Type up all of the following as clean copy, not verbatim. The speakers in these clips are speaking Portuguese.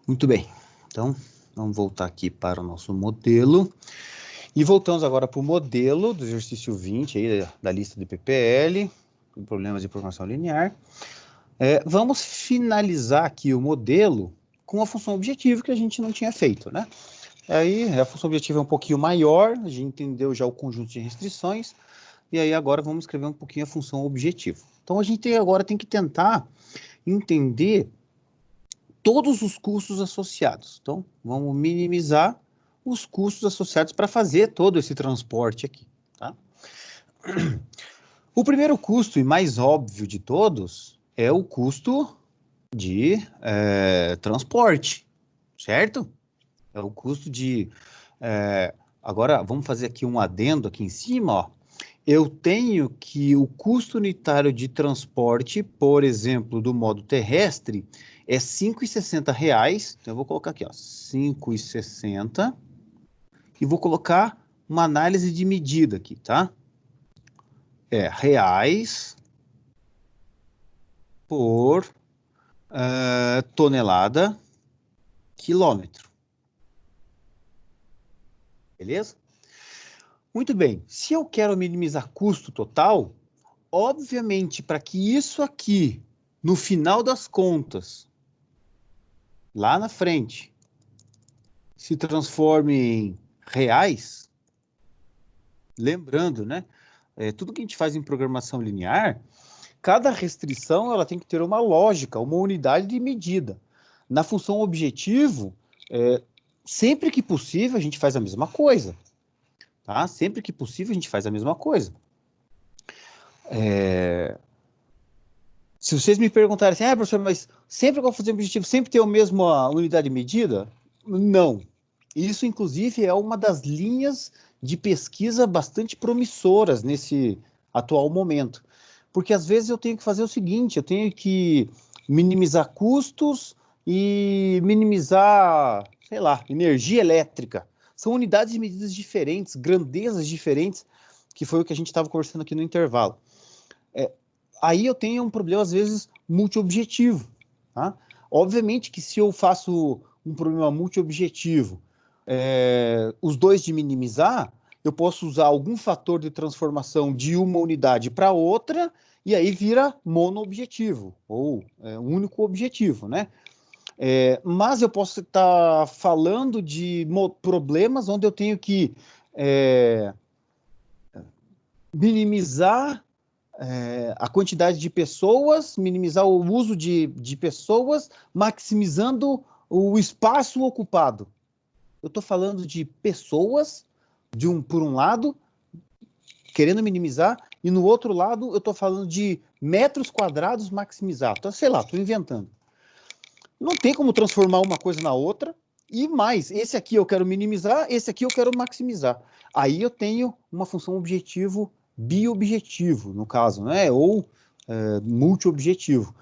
Muito bem, então vamos voltar aqui para o nosso modelo. E voltamos agora para o modelo do exercício 20 aí, da lista de PPL, problemas de programação linear. Vamos finalizar aqui o modelo com a função objetivo que a gente não tinha feito, né? Aí a função objetiva é um pouquinho maior, a gente entendeu já o conjunto de restrições, e aí agora vamos escrever um pouquinho a função objetivo. Então a gente agora tem que tentar entender todos os custos associados. Então, vamos minimizar os custos associados para fazer todo esse transporte aqui, tá? O primeiro custo, e mais óbvio de todos, é o custo de transporte, certo? É o custo de... agora, vamos fazer aqui um adendo aqui em cima, ó. Eu tenho que o custo unitário de transporte, por exemplo, do modo terrestre, é R$ 5,60. Então, eu vou colocar aqui, ó, 5,60. E vou colocar uma análise de medida aqui, tá? Reais por tonelada, quilômetro. Beleza? Muito bem. Se eu quero minimizar custo total, obviamente, para que isso aqui, no final das contas, lá na frente, se transforme em reais, lembrando, né? Tudo que a gente faz em programação linear, cada restrição ela tem que ter uma lógica, uma unidade de medida. Na função objetivo, sempre que possível, a gente faz a mesma coisa. Tá? Sempre que possível, a gente faz a mesma coisa. Se vocês me perguntarem assim, professor, mas sempre que eu vou fazer um objetivo, sempre tem a mesma unidade de medida? Não. Isso, inclusive, é uma das linhas de pesquisa bastante promissoras nesse atual momento. Porque, às vezes, eu tenho que fazer o seguinte, eu tenho que minimizar custos e minimizar, sei lá, energia elétrica. São unidades de medidas diferentes, grandezas diferentes, que foi o que a gente estava conversando aqui no intervalo. Aí eu tenho um problema, às vezes, multiobjetivo. Tá? Obviamente que se eu faço um problema multiobjetivo, os dois de minimizar, eu posso usar algum fator de transformação de uma unidade para outra, e aí vira monoobjetivo, ou único objetivo, né? Mas eu posso estar falando de problemas onde eu tenho que minimizar a quantidade de pessoas, minimizar o uso de pessoas, maximizando o espaço ocupado. Eu estou falando de pessoas, por um lado, querendo minimizar, e no outro lado eu estou falando de metros quadrados maximizar. Então, sei lá, estou inventando. Não tem como transformar uma coisa na outra, e mais, esse aqui eu quero minimizar, esse aqui eu quero maximizar. Aí eu tenho uma função objetivo biobjetivo, no caso, né? Ou multiobjetivo.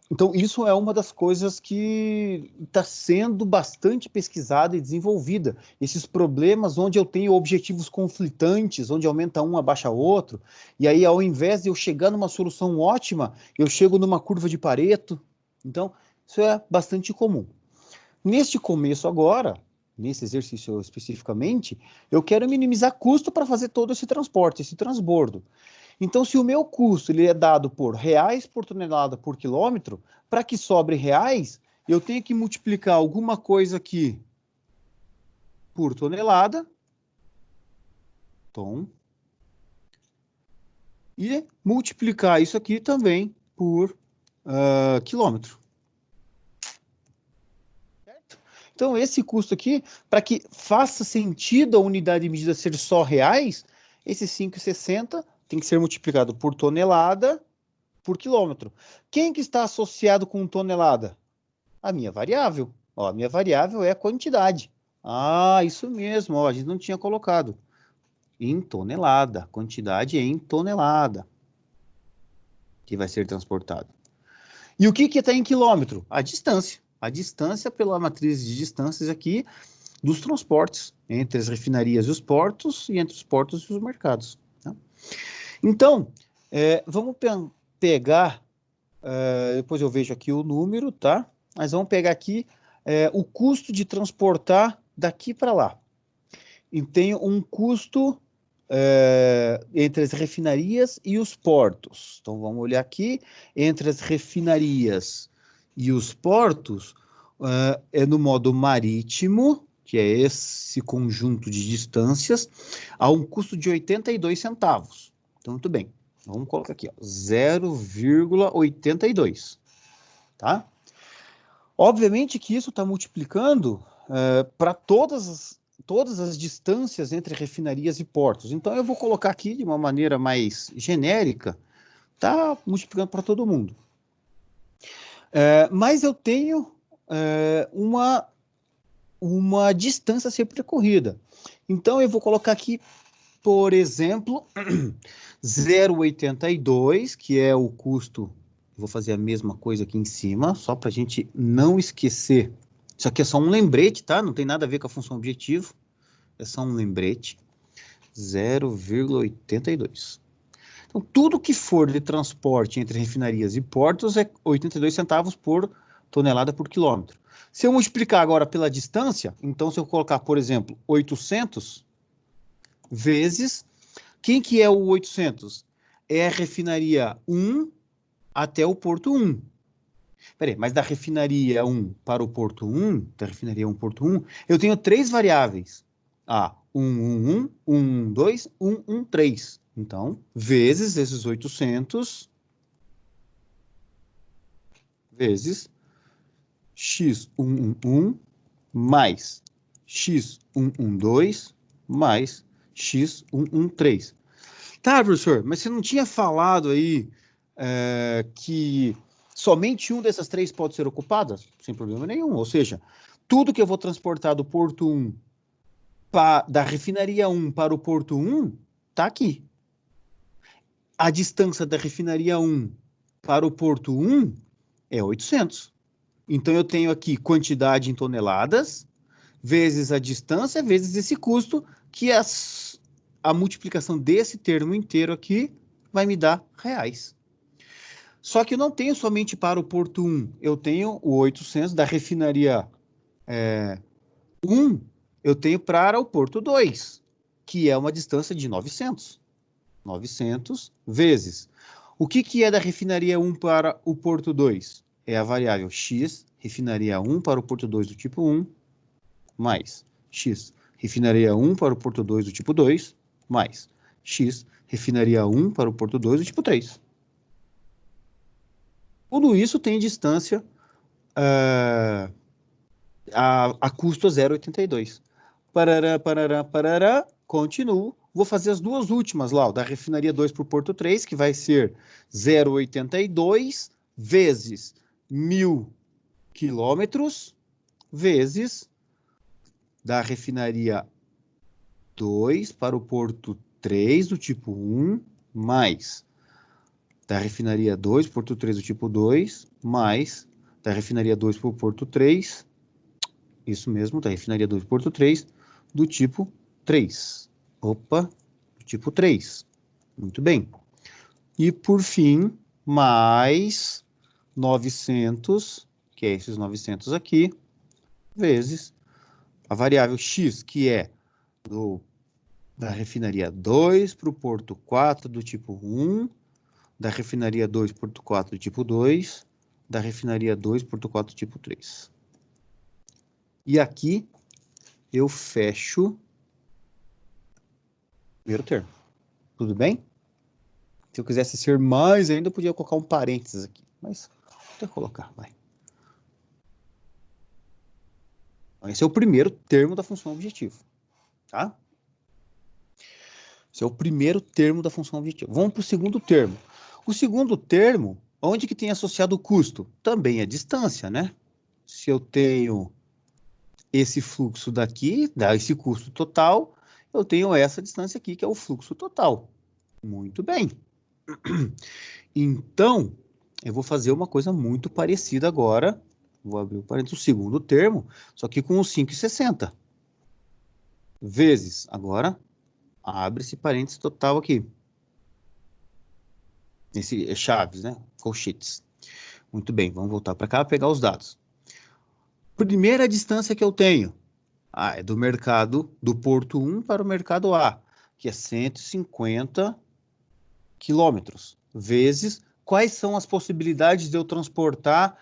Então, isso é uma das coisas que está sendo bastante pesquisada e desenvolvida. Esses problemas onde eu tenho objetivos conflitantes, onde aumenta um, abaixa outro, e aí, ao invés de eu chegar numa solução ótima, eu chego numa curva de Pareto. Então, isso é bastante comum. Neste começo agora, nesse exercício especificamente, eu quero minimizar custo para fazer todo esse transporte, esse transbordo. Então, se o meu custo ele é dado por reais por tonelada por quilômetro, para que sobre reais, eu tenho que multiplicar alguma coisa aqui por tonelada, e multiplicar isso aqui também por quilômetro. Certo? Então, esse custo aqui, para que faça sentido a unidade de medida ser só reais, esse 5,60 tem que ser multiplicado por tonelada por quilômetro. Quem que está associado com tonelada? A minha variável. Ó, a minha variável é a quantidade. Ah, isso mesmo, ó, a gente não tinha colocado. Em tonelada. Quantidade em tonelada que vai ser transportado. E o que está em quilômetro? A distância. A distância pela matriz de distâncias aqui dos transportes entre as refinarias e os portos e entre os portos e os mercados. Tá? Então, vamos pegar, depois eu vejo aqui o número, tá? Mas vamos pegar aqui o custo de transportar daqui para lá. E tenho um custo entre as refinarias e os portos. Então, vamos olhar aqui. Entre as refinarias e os portos, é no modo marítimo, que é esse conjunto de distâncias, a um custo de 82 centavos. Então, muito bem. Vamos colocar aqui, 0,82. Tá? Obviamente que isso está multiplicando para todas as distâncias entre refinarias e portos. Então, eu vou colocar aqui de uma maneira mais genérica, tá multiplicando para todo mundo. Mas eu tenho uma distância a ser percorrida. Então, eu vou colocar aqui, por exemplo, 0,82, que é o custo. Vou fazer a mesma coisa aqui em cima, só para a gente não esquecer. Isso aqui é só um lembrete, tá? Não tem nada a ver com a função objetivo. É só um lembrete. 0,82. Então, tudo que for de transporte entre refinarias e portos é 82 centavos por tonelada por quilômetro. Se eu multiplicar agora pela distância, então se eu colocar, por exemplo, 800 vezes, quem que é o 800? É a refinaria 1 até o porto 1. Peraí, mas da refinaria 1 para o porto 1, da refinaria 1 porto 1, eu tenho três variáveis. 111, 112, 113. Então, vezes esses 800, vezes x111 mais x112 mais x113. Tá, professor, mas você não tinha falado aí que somente um dessas três pode ser ocupada? Sem problema nenhum. Ou seja, tudo que eu vou transportar do porto 1 da refinaria 1 para o porto 1 está aqui. A distância da refinaria 1 para o porto 1 é 800. Então, eu tenho aqui quantidade em toneladas, vezes a distância, vezes esse custo, que a multiplicação desse termo inteiro aqui vai me dar reais. Só que eu não tenho somente para o porto 1, eu tenho o 800 da refinaria 1, eu tenho para o porto 2, que é uma distância de 900. 900 vezes. O que é da refinaria 1 para o porto 2? É a variável x, refinaria 1 para o porto 2 do tipo 1, mais x, refinaria 1 para o porto 2 do tipo 2, mais x, refinaria 1 para o porto 2 do tipo 3. Tudo isso tem distância a custo 0,82. Parará, parará, parará, continuo. Vou fazer as duas últimas lá, da refinaria 2 para o porto 3, que vai ser 0,82 vezes 1.000 quilômetros, vezes da refinaria 2 para o porto 3 do tipo 1, mais da refinaria 2, porto 3 do tipo 2, mais da refinaria 2 para o porto 3, isso mesmo, da refinaria 2 porto 3, do tipo 3. Opa, do tipo 3. Muito bem. E, por fim, mais 900, que é esses 900 aqui, vezes a variável x, que é da refinaria 2 para o porto 4 do tipo 1, da refinaria 2 porto 4 do tipo 2, da refinaria 2 porto 4 do tipo 3. E aqui eu fecho o primeiro termo. Tudo bem? Se eu quisesse ser mais ainda, eu podia colocar um parênteses aqui. Mas vou colocar, vai. Esse é o primeiro termo da função objetivo. Tá? Esse é o primeiro termo da função objetiva. Vamos para o segundo termo. O segundo termo, onde que tem associado o custo? Também a distância, né? Se eu tenho esse fluxo daqui, dá esse custo total, eu tenho essa distância aqui, que é o fluxo total. Muito bem. Então, eu vou fazer uma coisa muito parecida agora. Vou abrir o parênteses, o segundo termo, só que com os 5,60. Vezes, agora, abre esse parênteses total aqui. Esse chaves, né? Colchetes. Muito bem, vamos voltar para cá, pegar os dados. Primeira distância que eu tenho, é do mercado, do porto 1 para o mercado A, que é 150 quilômetros, vezes quais são as possibilidades de eu transportar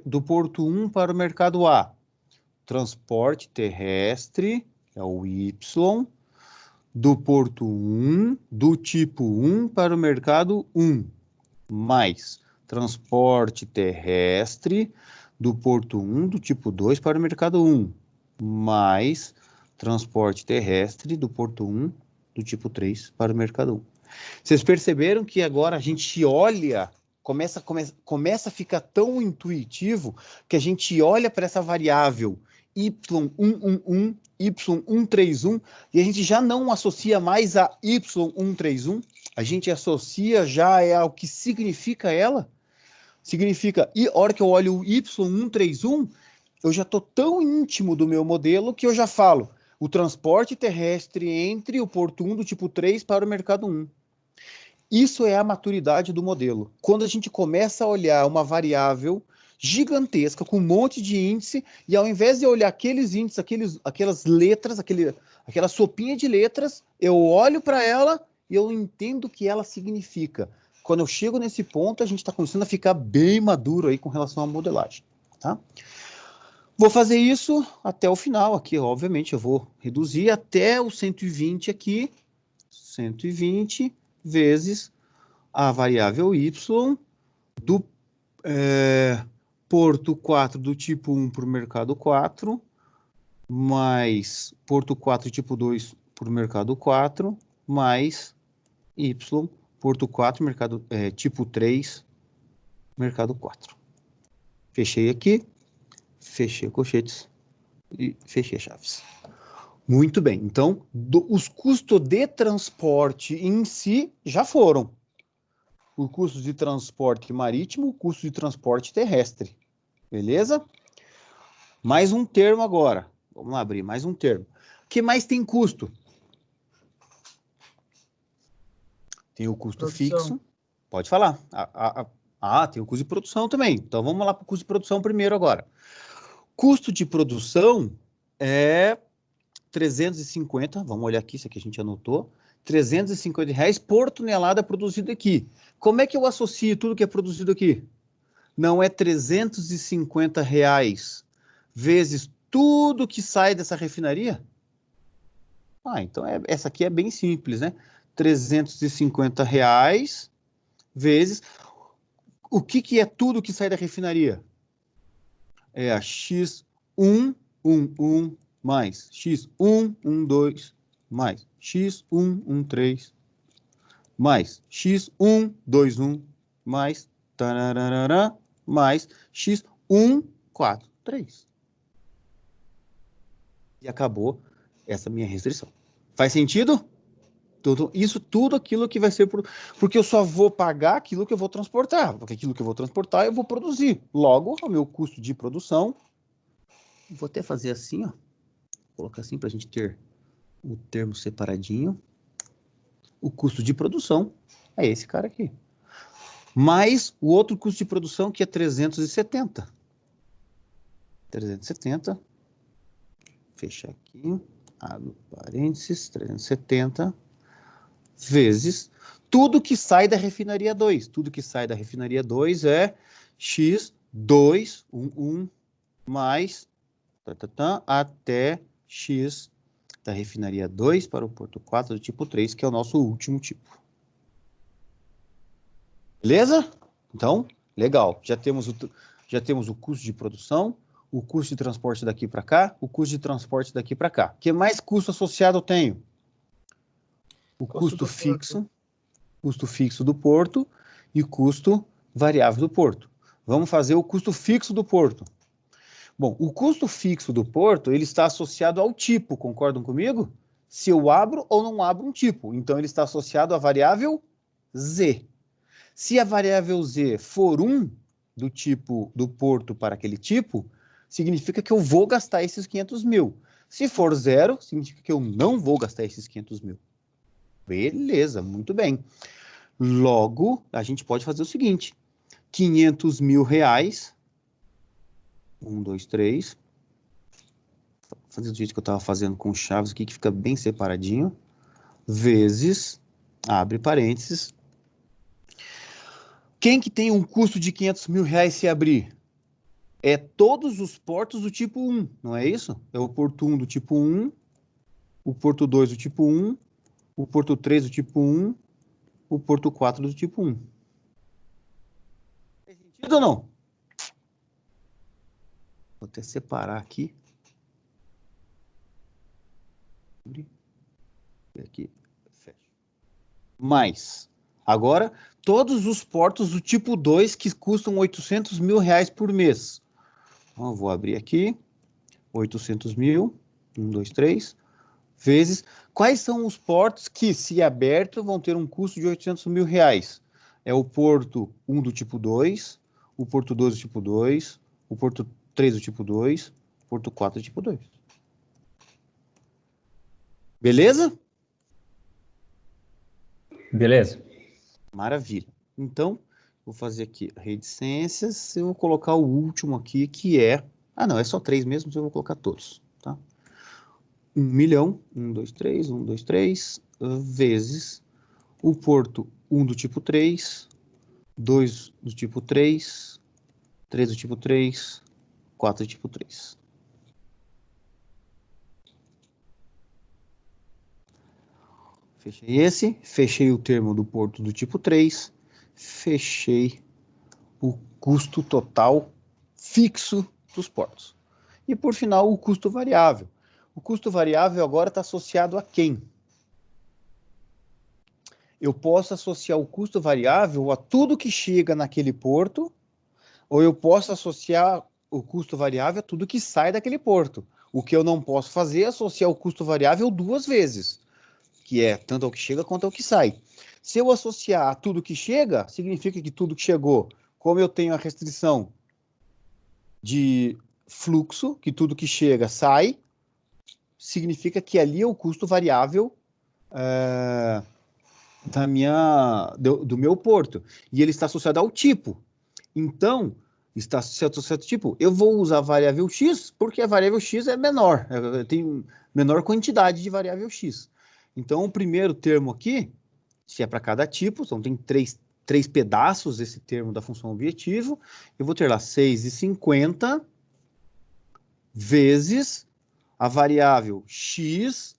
do porto 1 para o mercado A? Transporte terrestre, que é o Y, do porto 1, do tipo 1 para o mercado 1, mais transporte terrestre do porto 1 do tipo 2 para o mercado 1, mais transporte terrestre do porto 1 do tipo 3 para o mercado 1. Vocês perceberam que agora a gente olha, começa a ficar tão intuitivo que a gente olha para essa variável y111, y131, e a gente já não associa mais a y131, a gente associa já ao que significa ela. Significa, e a hora que eu olho o y131, eu já estou tão íntimo do meu modelo que eu já falo o transporte terrestre entre o porto 1 do tipo 3 para o mercado 1. Isso é a maturidade do modelo. Quando a gente começa a olhar uma variável gigantesca, com um monte de índice, e ao invés de olhar aqueles índices, aquelas letras, aquela sopinha de letras, eu olho para ela e eu entendo o que ela significa. Quando eu chego nesse ponto, a gente está começando a ficar bem maduro aí com relação à modelagem. Tá? Vou fazer isso até o final aqui, obviamente, eu vou reduzir até o 120 aqui, 120 vezes a variável y do porto 4 do tipo 1 para o mercado 4, mais porto 4 tipo 2 para o mercado 4, mais y porto 4 tipo 3, mercado 4. Fechei aqui, fechei colchetes e fechei as chaves. Muito bem, então os custos de transporte em si já foram. O custo de transporte marítimo, o custo de transporte terrestre. Beleza? Mais um termo agora. Vamos lá abrir mais um termo. O que mais tem custo? Tem o custo fixo. Pode falar. Tem o custo de produção também. Então vamos lá para o custo de produção primeiro agora. Custo de produção é 350, vamos olhar aqui, isso aqui a gente anotou, R$350 por tonelada produzida aqui. Como é que eu associo tudo que é produzido aqui? Não é R$350 vezes tudo que sai dessa refinaria? Então essa aqui é bem simples, né? R$350 vezes... O que é tudo que sai da refinaria? É a X111 mais X112 mais X113 mais X121 mais tararara, mais X143. E acabou essa minha restrição. Faz sentido? Isso tudo aquilo que vai ser... Porque eu só vou pagar aquilo que eu vou transportar. Porque aquilo que eu vou transportar, eu vou produzir. Logo, o meu custo de produção... Vou até fazer assim, ó. Vou colocar assim para a gente ter o termo separadinho. O custo de produção é esse cara aqui. Mais o outro custo de produção, que é 370. 370. Fecha aqui. Abre parênteses. 370. Vezes tudo que sai da refinaria 2. Tudo que sai da refinaria 2 é X211 mais até X da refinaria 2 para o porto 4 do tipo 3, que é o nosso último tipo. Beleza? Então, legal. Já temos o custo de produção, o custo de transporte daqui para cá, o custo de transporte daqui para cá. Que mais custo associado eu tenho? O custo fixo do porto e custo variável do porto. Vamos fazer o custo fixo do porto. Bom, o custo fixo do porto, ele está associado ao tipo, concordam comigo? Se eu abro ou não abro um tipo. Então, ele está associado à variável Z. Se a variável Z for 1 do tipo do porto para aquele tipo, significa que eu vou gastar esses 500 mil. Se for 0, significa que eu não vou gastar esses 500 mil. Beleza, muito bem. Logo, a gente pode fazer o seguinte, 500 mil reais, 1, 2, 3, fazer do jeito que eu estava fazendo com chaves aqui, que fica bem separadinho, vezes, abre parênteses. Quem que tem um custo de 500 mil reais se abrir? É todos os portos do tipo 1, não é isso? É o porto 1 do tipo 1, o porto 2 do tipo 1, o porto 3 do tipo 1, o porto 4 do tipo 1. Faz sentido ou não? Vou até separar aqui. Aqui, fecha. Mais. Agora, todos os portos do tipo 2 que custam 800 mil reais por mês. Então, eu vou abrir aqui. 800 mil. 1, 2, 3. Vezes. Quais são os portos que, se aberto, vão ter um custo de 800 mil reais? É o porto 1 do tipo 2, o porto 2 do tipo 2, o porto 3 do tipo 2, o porto 4 do tipo 2. Beleza? Beleza. Maravilha. Então, vou fazer aqui reticências, eu vou colocar o último aqui, que é... Ah, não, é só 3 mesmo, então eu vou colocar todos, tá? 1 milhão, 1, 2, 3, 1, 2, 3, vezes o porto 1 do tipo 3, 2 do tipo 3, 3 do tipo 3, 4 do tipo 3. Fechei esse, fechei o termo do porto do tipo 3, fechei o custo total fixo dos portos. E, por final, o custo variável. O custo variável agora está associado a quem? Eu posso associar o custo variável a tudo que chega naquele porto, ou eu posso associar o custo variável a tudo que sai daquele porto. O que eu não posso fazer é associar o custo variável 2 vezes, que é tanto ao que chega quanto ao que sai. Se eu associar a tudo que chega, significa que tudo que chegou, como eu tenho a restrição de fluxo, que tudo que chega sai, significa que ali é o custo variável do meu porto. E ele está associado ao tipo. Então, está associado ao tipo. Eu vou usar a variável x, porque a variável x é menor. Tem menor quantidade de variável x. Então, o primeiro termo aqui, se é para cada tipo, então tem três pedaços esse termo da função objetivo. Eu vou ter lá 6,50 vezes a variável x,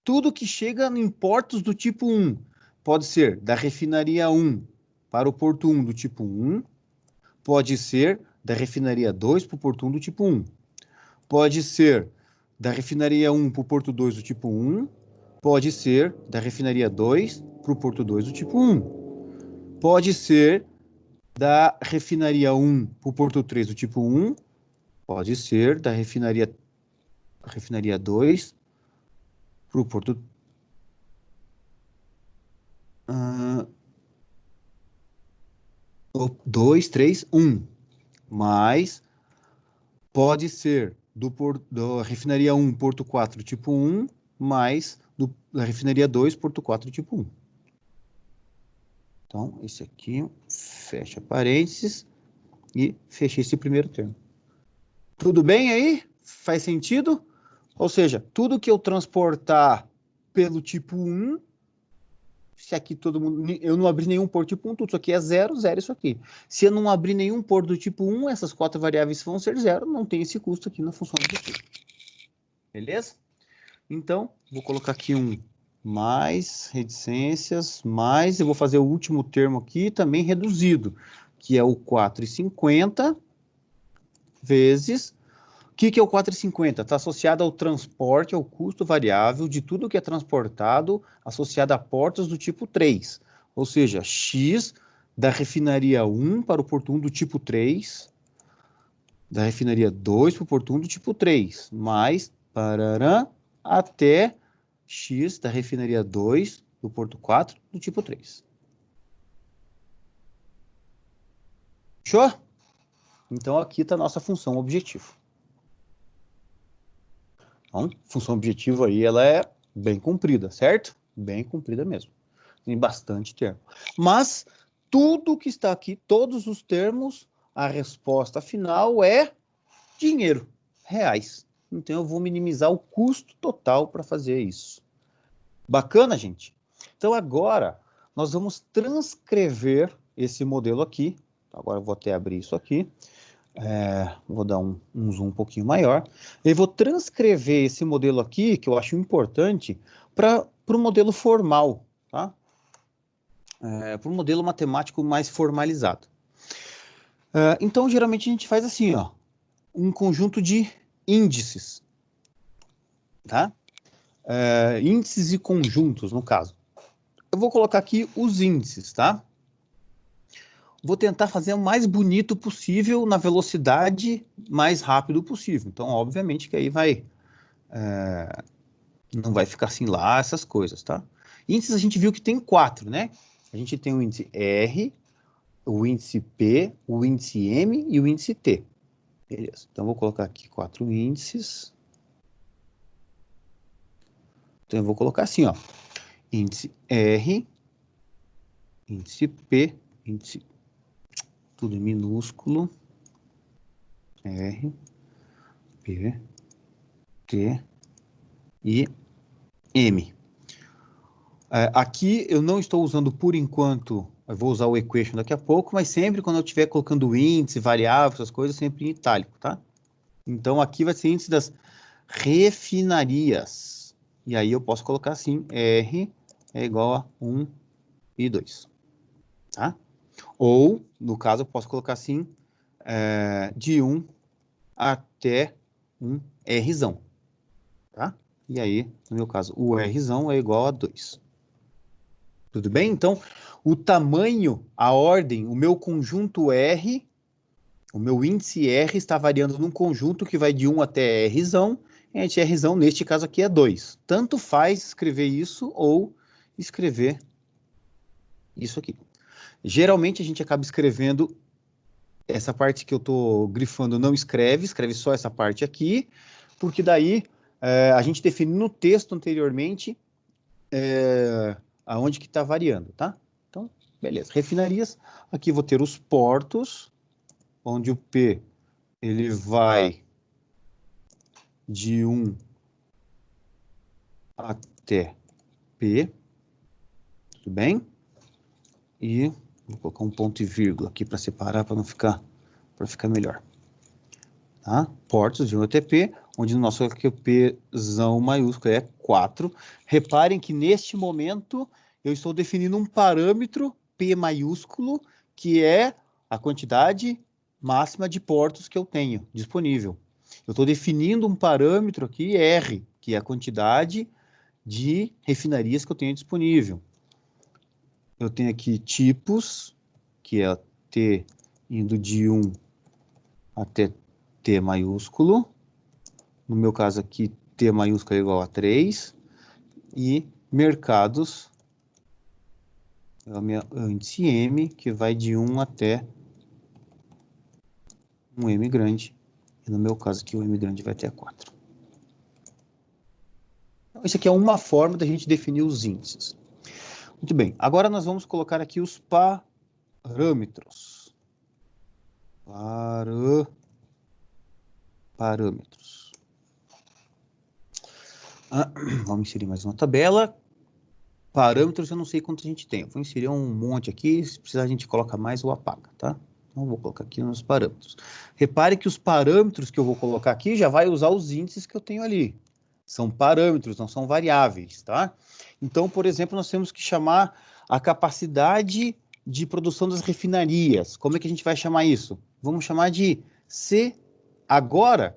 tudo que chega em portos do tipo 1. Pode ser da refinaria 1 para o porto 1 do tipo 1, pode ser da refinaria 2 para o porto 1 do tipo 1, pode ser da refinaria 1 para o porto 2 do tipo 1, pode ser da refinaria 2 para o porto 2 do tipo 1, pode ser da refinaria 1 para o porto 3 do tipo 1, pode ser da refinaria 2 para o porto 2, 3, 1. Mas pode ser da refinaria 1, porto 4, tipo 1, mais da refinaria 2, porto 4, tipo 1. Então, esse aqui, fecha parênteses e fechei esse primeiro termo. Tudo bem aí? Faz sentido? Ou seja, tudo que eu transportar pelo tipo 1, se aqui todo mundo... Eu não abri nenhum porto tipo 1, tudo isso aqui é 0, 0 isso aqui. Se eu não abrir nenhum porto do tipo 1, essas 4 variáveis vão ser 0, não tem esse custo aqui na função objetiva. Beleza? Então, vou colocar aqui um mais reticências, mais, eu vou fazer o último termo aqui, também reduzido, que é o 4,50 vezes... O que é o 4,50? Está associado ao transporte, ao custo variável de tudo que é transportado, associado a portos do tipo 3. Ou seja, X da refinaria 1 para o porto 1 do tipo 3, da refinaria 2 para o porto 1 do tipo 3, mais parará, até X da refinaria 2 do porto 4 do tipo 3. Fechou? Então aqui está a nossa função objetivo. Então, função objetivo aí, ela é bem comprida, certo? Bem comprida mesmo. Tem bastante termo. Mas tudo que está aqui, todos os termos, a resposta final é dinheiro, reais. então eu vou minimizar o custo total para fazer isso. Bacana, gente? Então, agora, nós vamos transcrever esse modelo aqui. Agora, eu vou até abrir isso aqui. Vou dar um zoom um pouquinho maior. Eu vou transcrever esse modelo aqui, que eu acho importante, para o modelo formal, tá? Para um modelo matemático mais formalizado. Então, geralmente, a gente faz assim, ó, um conjunto de índices, tá? Índices e conjuntos, no caso. Eu vou colocar aqui os índices, tá? Vou tentar fazer o mais bonito possível na velocidade mais rápido possível. Então, obviamente que aí não vai ficar assim lá, essas coisas, tá? Índices a gente viu que tem 4, né? A gente tem o índice R, o índice P, o índice M e o índice T. Beleza. Então, vou colocar aqui 4 índices. Então, eu vou colocar assim, ó. Índice R, índice P, índice tudo em minúsculo, R, P, T e M. Aqui eu não estou usando por enquanto, eu vou usar o equation daqui a pouco, mas sempre quando eu estiver colocando índice, variável, essas coisas, sempre em itálico, tá? Então aqui vai ser índice das refinarias. E aí eu posso colocar assim, R é igual a 1 e 2, tá? Ou, no caso, eu posso colocar assim, de 1 até um Rzão, tá? E aí, no meu caso, o Rzão é igual a 2. Tudo bem? Então, o tamanho, a ordem, o meu conjunto R, o meu índice R está variando num conjunto que vai de 1 até Rzão, e esse Rzão, neste caso aqui, é 2. Tanto faz escrever isso ou escrever isso aqui. Geralmente, a gente acaba escrevendo essa parte que eu estou grifando, não escreve só essa parte aqui, porque daí a gente define no texto anteriormente aonde que está variando, tá? Então, beleza. Refinarias, aqui vou ter os portos, onde o P ele vai de 1 até P, tudo bem? E vou colocar um ponto e vírgula aqui para separar, para ficar melhor. Tá? Portos de 1 até P, onde no nosso aqui o Pzão maiúsculo é 4. Reparem que neste momento eu estou definindo um parâmetro P maiúsculo, que é a quantidade máxima de portos que eu tenho disponível. Eu estou definindo um parâmetro aqui, R, que é a quantidade de refinarias que eu tenho disponível. Eu tenho aqui tipos, que é T indo de 1 até T maiúsculo. No meu caso aqui, T maiúsculo é igual a 3. E mercados, é o meu índice M, que vai de 1 até um M grande. E no meu caso aqui, o M grande vai até 4. Então, isso aqui é uma forma da gente definir os índices. Muito bem, agora nós vamos colocar aqui os parâmetros. Parâmetros. Vamos inserir mais uma tabela. Parâmetros eu não sei quanto a gente tem. Eu vou inserir um monte aqui. Se precisar a gente coloca mais ou apaga, tá? Então vou colocar aqui nos parâmetros. Repare que os parâmetros que eu vou colocar aqui já vai usar os índices que eu tenho ali. São parâmetros, não são variáveis, tá? Então, por exemplo, nós temos que chamar a capacidade de produção das refinarias. Como é que a gente vai chamar isso? Vamos chamar de C. Agora,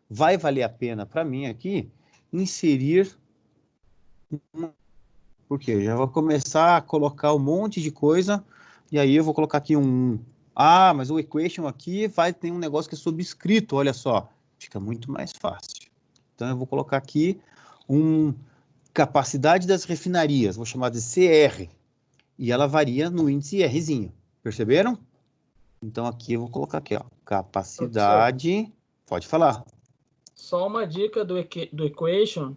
vai valer a pena para mim aqui inserir porque eu já vou começar a colocar um monte de coisa, e aí eu vou colocar aqui mas o equation aqui vai ter um negócio que é subscrito, olha só. Fica muito mais fácil. Então eu vou colocar aqui capacidade das refinarias, vou chamar de CR, e ela varia no índice Rzinho. Perceberam? Então aqui eu vou colocar aqui, ó, capacidade, Professor, pode falar. só uma dica do equation,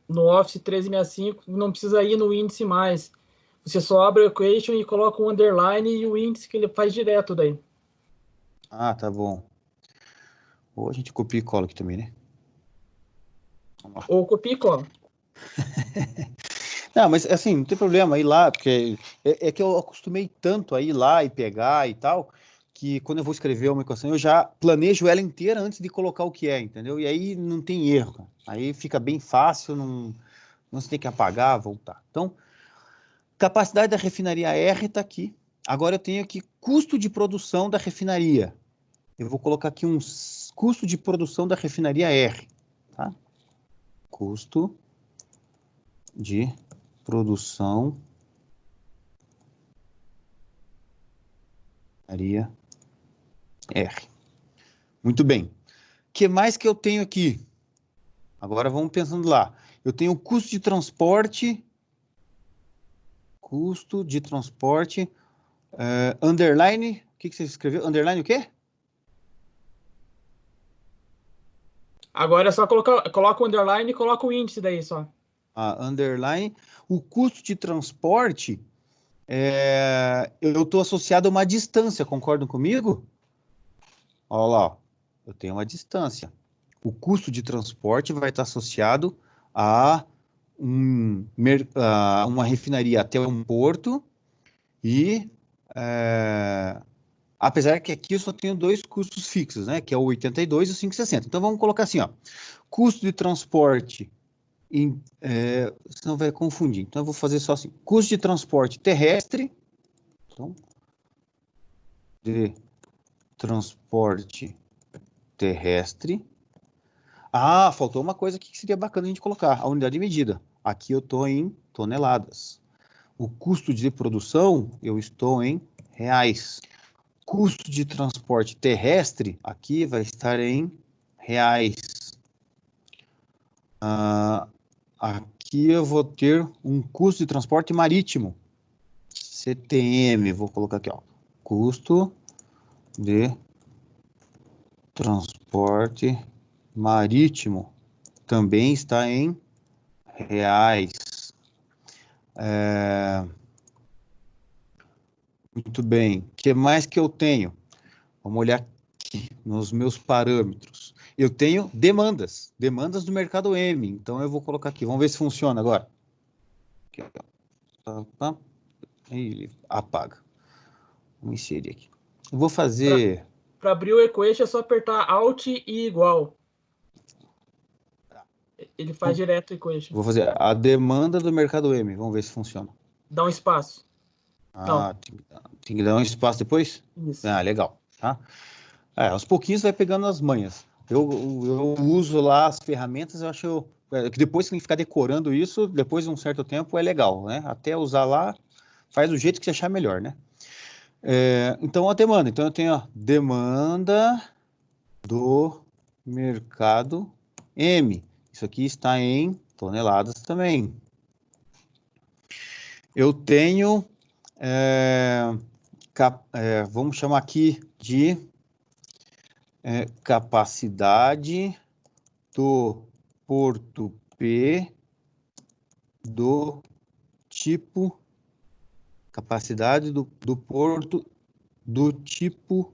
no Office 365 não precisa ir no índice mais. Você só abre o equation e coloca o underline e o índice que ele faz direto daí. Ah, tá bom. Ou a gente copia e cola aqui também, né? Vamos lá. Ou copia e cola. Não, mas assim, não tem problema ir lá, porque é que eu acostumei tanto a ir lá e pegar e tal, que quando eu vou escrever uma equação, eu já planejo ela inteira antes de colocar o que é, entendeu? E aí não tem erro, cara. Aí fica bem fácil, não se tem que apagar, voltar. Então, capacidade da refinaria R está aqui. Agora eu tenho aqui custo de produção da refinaria. Eu vou colocar aqui um custo de produção da refinaria R, tá? Custo de produção refinaria R. Muito bem. O que mais que eu tenho aqui? Agora vamos pensando lá. Eu tenho o custo de transporte, underline, o que você escreveu? Underline o quê? Agora é só coloca o underline e coloca o índice daí só. Underline. O custo de transporte, eu estou associado a uma distância, concordam comigo? Olha lá, ó. Eu tenho uma distância. O custo de transporte vai estar associado a uma refinaria até um porto e apesar que aqui eu só tenho dois custos fixos, né? Que é o 82 e o 560. Então vamos colocar assim, ó. Custo de transporte, senão vai confundir. Então eu vou fazer só assim. Custo de transporte terrestre. Então, de transporte terrestre. Ah, faltou uma coisa aqui que seria bacana a gente colocar, a unidade de medida. Aqui eu estou em toneladas. O custo de produção, eu estou em reais. Custo de transporte terrestre, aqui vai estar em reais. Aqui eu vou ter um custo de transporte marítimo. CTM, vou colocar aqui, ó. Custo de transporte marítimo também está em reais. Muito bem. O que mais que eu tenho? Vamos olhar aqui nos meus parâmetros. Eu tenho demandas do mercado M. Então eu vou colocar aqui. Vamos ver se funciona agora. Aqui, ó. Ele apaga. Vamos inserir aqui. Eu vou fazer. Para abrir o equation é só apertar Alt e igual. Ele faz direto o equation. Vou fazer a demanda do mercado M. Vamos ver se funciona. Dá um espaço. Não. Tem que dar um espaço depois? Isso. Legal. Tá? Aos pouquinhos vai pegando as manhas. Eu uso lá as ferramentas, eu acho que depois que tem que ficar decorando isso, depois de um certo tempo é legal, né? Até usar lá, faz do jeito que você achar melhor, né? Então, a demanda. Então, eu tenho a demanda do mercado M. Isso aqui está em toneladas também. Eu tenho, vamos chamar aqui de capacidade do porto P do tipo, capacidade do porto do tipo,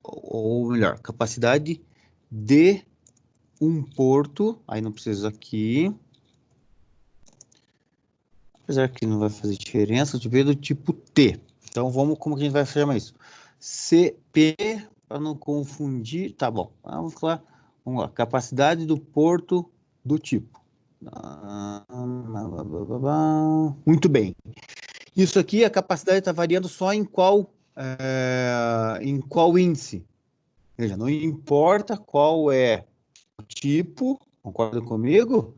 ou melhor, capacidade de um porto, aí não precisa aqui, apesar que não vai fazer diferença, do tipo T. Então, como que a gente vai chamar isso? CP, para não confundir, tá bom. Vamos lá, capacidade do porto do tipo. Muito bem. Isso aqui, a capacidade está variando só em qual índice. Veja, não importa qual é o tipo, concorda comigo?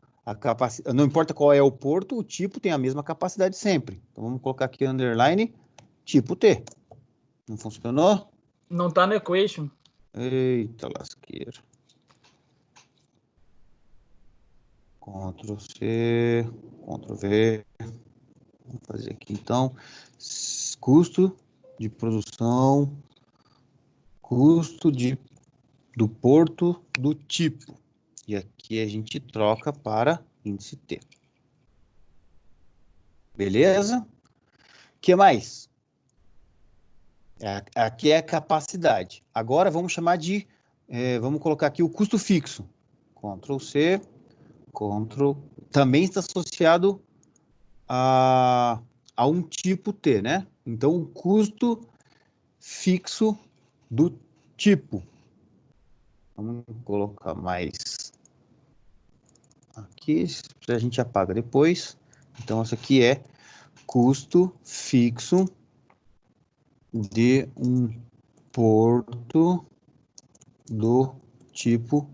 Não importa qual é o porto, o tipo tem a mesma capacidade sempre. Então vamos colocar aqui underline tipo T. Não funcionou? Não tá no equation. Eita lasqueira. Ctrl C, Ctrl V. Vamos fazer aqui então. Custo de produção, do porto do tipo. E aqui a gente troca para índice T. Beleza? O que mais? Aqui é a capacidade. Agora vamos chamar de vamos colocar aqui o custo fixo. Ctrl C, também está associado a um tipo T, né? Então, o custo fixo do tipo. Vamos colocar mais aqui, a gente apaga depois. Então, isso aqui é custo fixo de um porto do tipo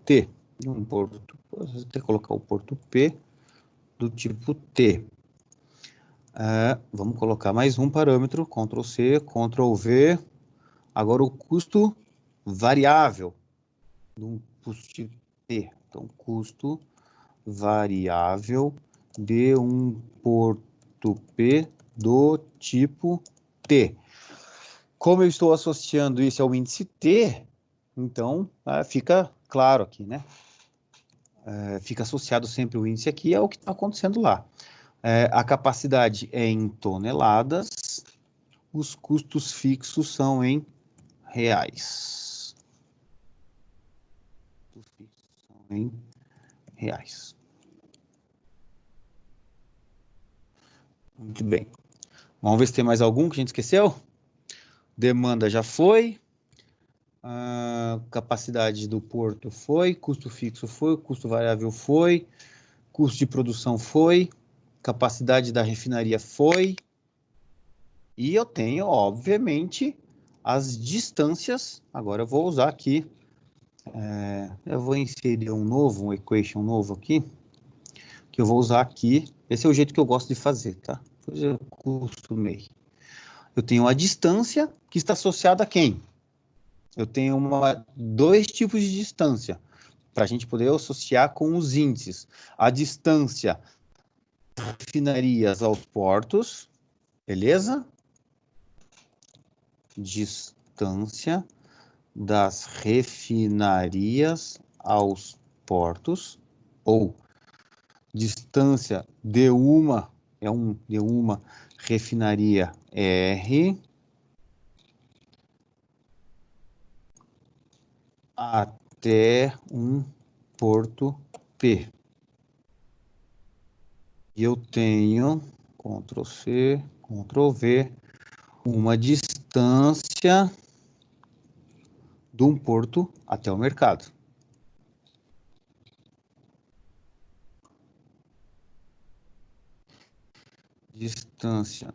T. Um porto, você tem que colocar o porto P do tipo T. Vamos colocar mais um parâmetro, Ctrl C, Ctrl V. Agora o custo variável do custo tipo T. Então, custo variável de um porto P do tipo T. Como eu estou associando isso ao índice T, então fica claro aqui, né? Fica associado sempre o índice aqui ao que está acontecendo lá. A capacidade é em toneladas, os custos fixos são em reais. Custos fixos são em reais. Muito bem. Vamos ver se tem mais algum que a gente esqueceu. Demanda já foi. Capacidade do porto foi. Custo fixo foi. Custo variável foi. Custo de produção foi. Capacidade da refinaria foi. E eu tenho, obviamente, as distâncias. Agora eu vou usar aqui. Eu vou inserir um equation novo aqui. Que eu vou usar aqui. Esse é o jeito que eu gosto de fazer, tá? Eu costumei. Eu tenho a distância que está associada a quem? Eu tenho dois tipos de distância para a gente poder associar com os índices. A distância das refinarias aos portos, beleza? Distância das refinarias aos portos, ou distância de uma refinaria R até um porto P. E eu tenho, Ctrl C, Ctrl V, uma distância de um porto até o mercado. Distância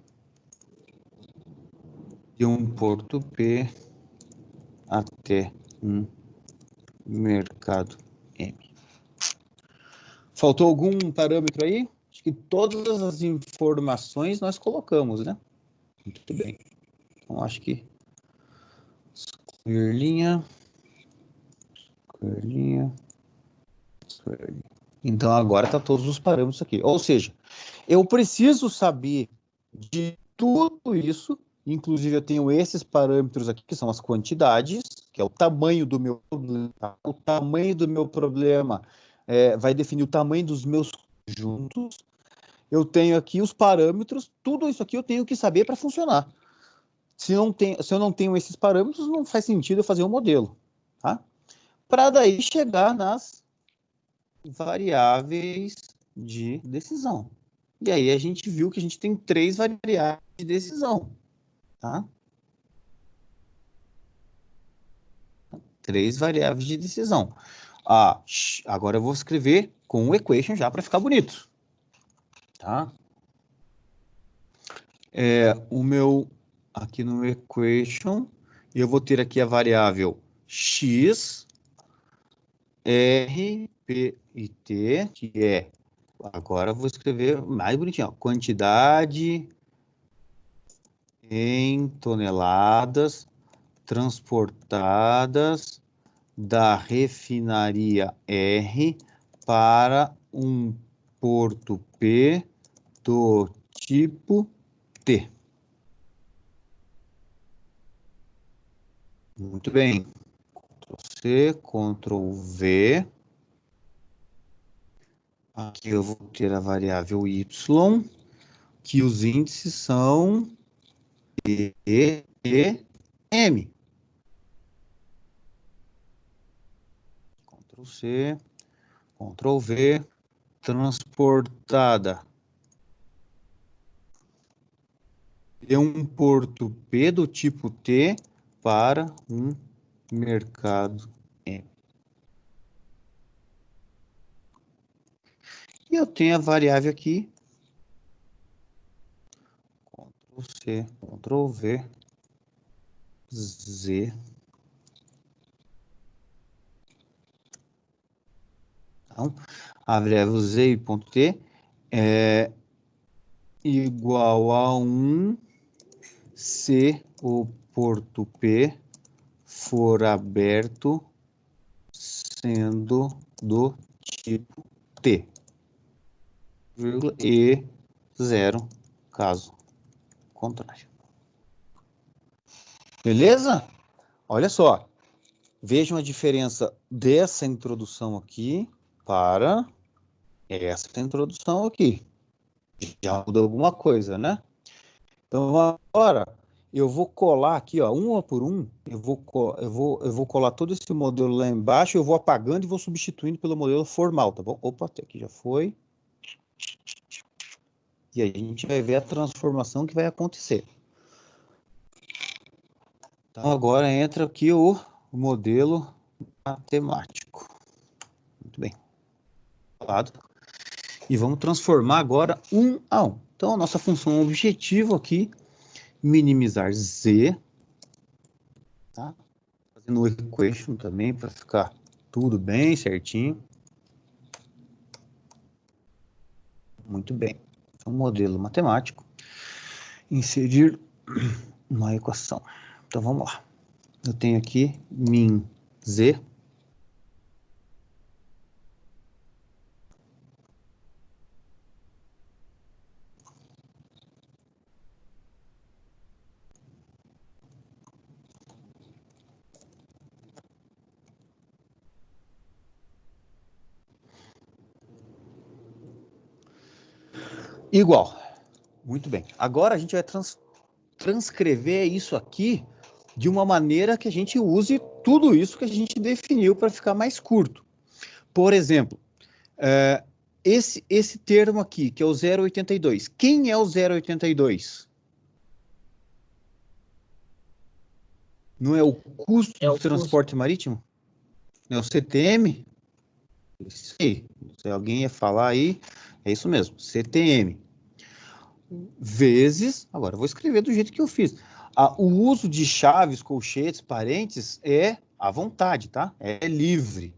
de um porto P até um mercado M. Faltou algum parâmetro aí? Acho que todas as informações nós colocamos, né? Muito bem. Então, acho que excluir linha. Então, agora está todos os parâmetros aqui. Ou seja, eu preciso saber de tudo isso, inclusive eu tenho esses parâmetros aqui, que são as quantidades, que é o tamanho do meu problema. O tamanho do meu problema vai definir o tamanho dos meus conjuntos. Eu tenho aqui os parâmetros, tudo isso aqui eu tenho que saber para funcionar. Se eu não tenho esses parâmetros, não faz sentido eu fazer um modelo, tá? Para daí chegar nas variáveis de decisão. E aí a gente viu que a gente tem 3 variáveis de decisão, tá? 3 variáveis de decisão. Agora eu vou escrever com o equation já para ficar bonito, tá? Aqui no equation, eu vou ter aqui a variável x, r, p e t, que é, agora eu vou escrever mais bonitinho, ó, quantidade em toneladas transportadas da refinaria R para um porto P do tipo T. Muito bem. Ctrl C, Ctrl V. Aqui eu vou ter a variável Y, que os índices são E e M. Ctrl+C, Ctrl+V, transportada de um porto P do tipo T para um mercado M. E eu tenho a variável aqui, Ctrl+C, Ctrl+V, Z. Então, a variável Z.T é igual a 1 se o porto P for aberto sendo do tipo T, vírgula, e 0, caso contrário. Beleza? Olha só. Vejam a diferença dessa introdução aqui para essa introdução aqui. Já muda alguma coisa, né? Então, agora, eu vou colar aqui, ó, uma por um, eu vou colar todo esse modelo lá embaixo, eu vou apagando e vou substituindo pelo modelo formal, tá bom? Opa, até aqui já foi. E aí a gente vai ver a transformação que vai acontecer. Então, agora entra aqui o modelo matemático. Muito bem. E vamos transformar agora 1 a 1. Então, a nossa função objetivo aqui, minimizar Z, tá? Fazendo o equation também, para ficar tudo bem certinho. Muito bem. Então, modelo matemático, inserir uma equação. Então, vamos lá. Eu tenho aqui min Z, igual. Muito bem. Agora a gente vai transcrever isso aqui de uma maneira que a gente use tudo isso que a gente definiu para ficar mais curto. Por exemplo, esse termo aqui, que é o 0,82. Quem é o 0,82? Não é o custo do transporte marítimo? Não é o CTM? Isso aí. Se alguém ia falar aí, é isso mesmo, CTM. Vezes, agora eu vou escrever do jeito que eu fiz. O uso de chaves, colchetes, parênteses é à vontade, tá? É livre.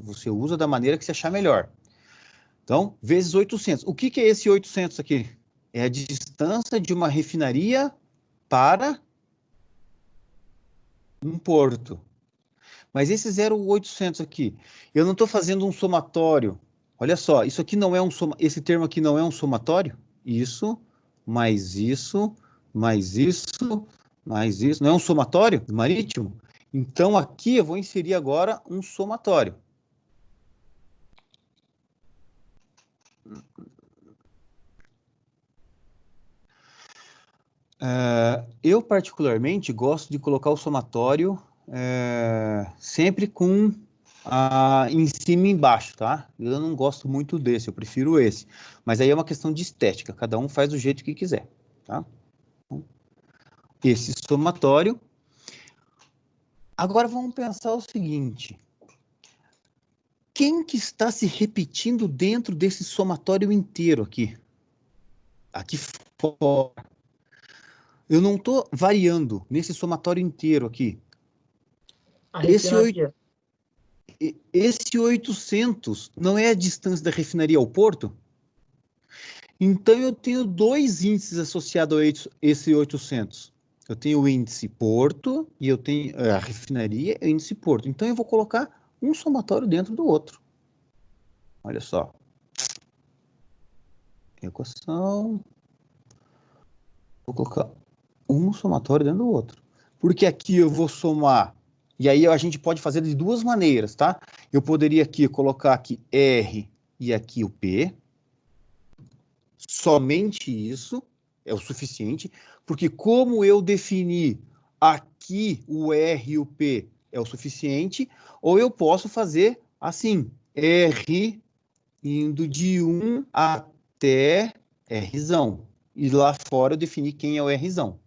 Você usa da maneira que você achar melhor. Então, vezes 800. O que é esse 800 aqui? É a distância de uma refinaria para um porto. Mas esse 0,800 aqui, eu não estou fazendo um somatório. Olha só, isso aqui não é esse termo aqui não é um somatório? Isso, mais isso, mais isso, mais isso. Não é um somatório marítimo? Então, aqui eu vou inserir agora um somatório. Eu, particularmente, gosto de colocar o somatório sempre com em cima e embaixo, tá? Eu não gosto muito desse, eu prefiro esse. Mas aí é uma questão de estética, cada um faz do jeito que quiser, tá? Esse somatório. Agora vamos pensar o seguinte. Quem que está se repetindo dentro desse somatório inteiro aqui? Aqui fora. Eu não estou variando nesse somatório inteiro aqui. Esse 800 não é a distância da refinaria ao porto? Então, eu tenho dois índices associados a esse 800. Eu tenho o índice porto e eu tenho a refinaria e o índice porto. Então, eu vou colocar um somatório dentro do outro. Olha só. Equação. Vou colocar um somatório dentro do outro. Porque aqui eu vou somar. E aí a gente pode fazer de duas maneiras, tá? Eu poderia aqui colocar aqui R e aqui o P. Somente isso é o suficiente, porque como eu defini aqui o R e o P é o suficiente, ou eu posso fazer assim, R indo de 1 até Rzão. E lá fora eu defini quem é o Rzão.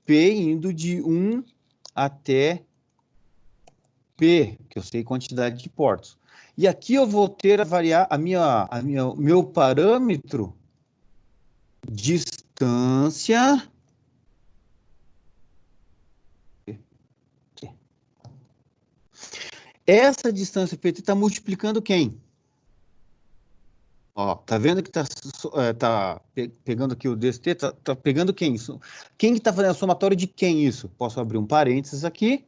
P indo de 1 até P, que eu sei quantidade de portos. E aqui eu vou ter a variar meu parâmetro distância. Essa distância PT está multiplicando quem? Ó, tá vendo que tá pegando aqui o DST? Tá pegando quem? Quem que tá fazendo a somatória de quem isso? Posso abrir um parênteses aqui.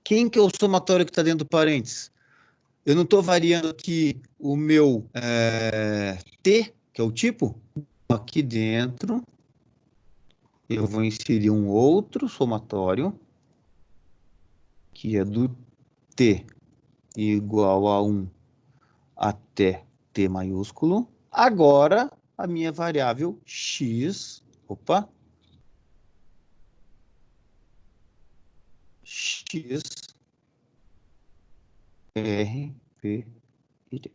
Quem que é o somatório que está dentro do parênteses? Eu não estou variando aqui o meu T, que é o tipo. Aqui dentro, eu vou inserir um outro somatório, que é do T igual a 1 até T maiúsculo. Agora, a minha variável x, x, R, P e D.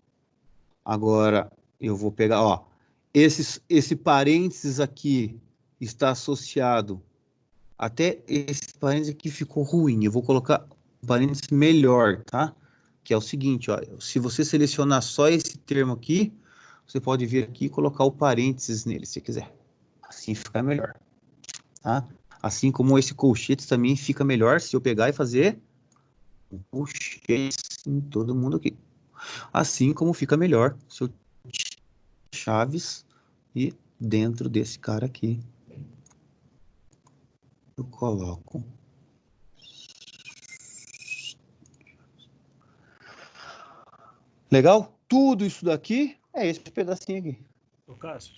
Agora, eu vou pegar, ó, esse parênteses aqui está associado, até esse parênteses aqui ficou ruim, eu vou colocar um parênteses melhor, tá? Que é o seguinte, ó, se você selecionar só esse termo aqui, você pode vir aqui e colocar o parênteses nele, se quiser. Assim fica melhor, tá? Assim como esse colchetes também fica melhor se eu pegar e fazer um colchetes em todo mundo aqui. Assim como fica melhor se eu chaves e dentro desse cara aqui eu coloco legal? Tudo isso daqui é esse pedacinho aqui. Ô, Cássio,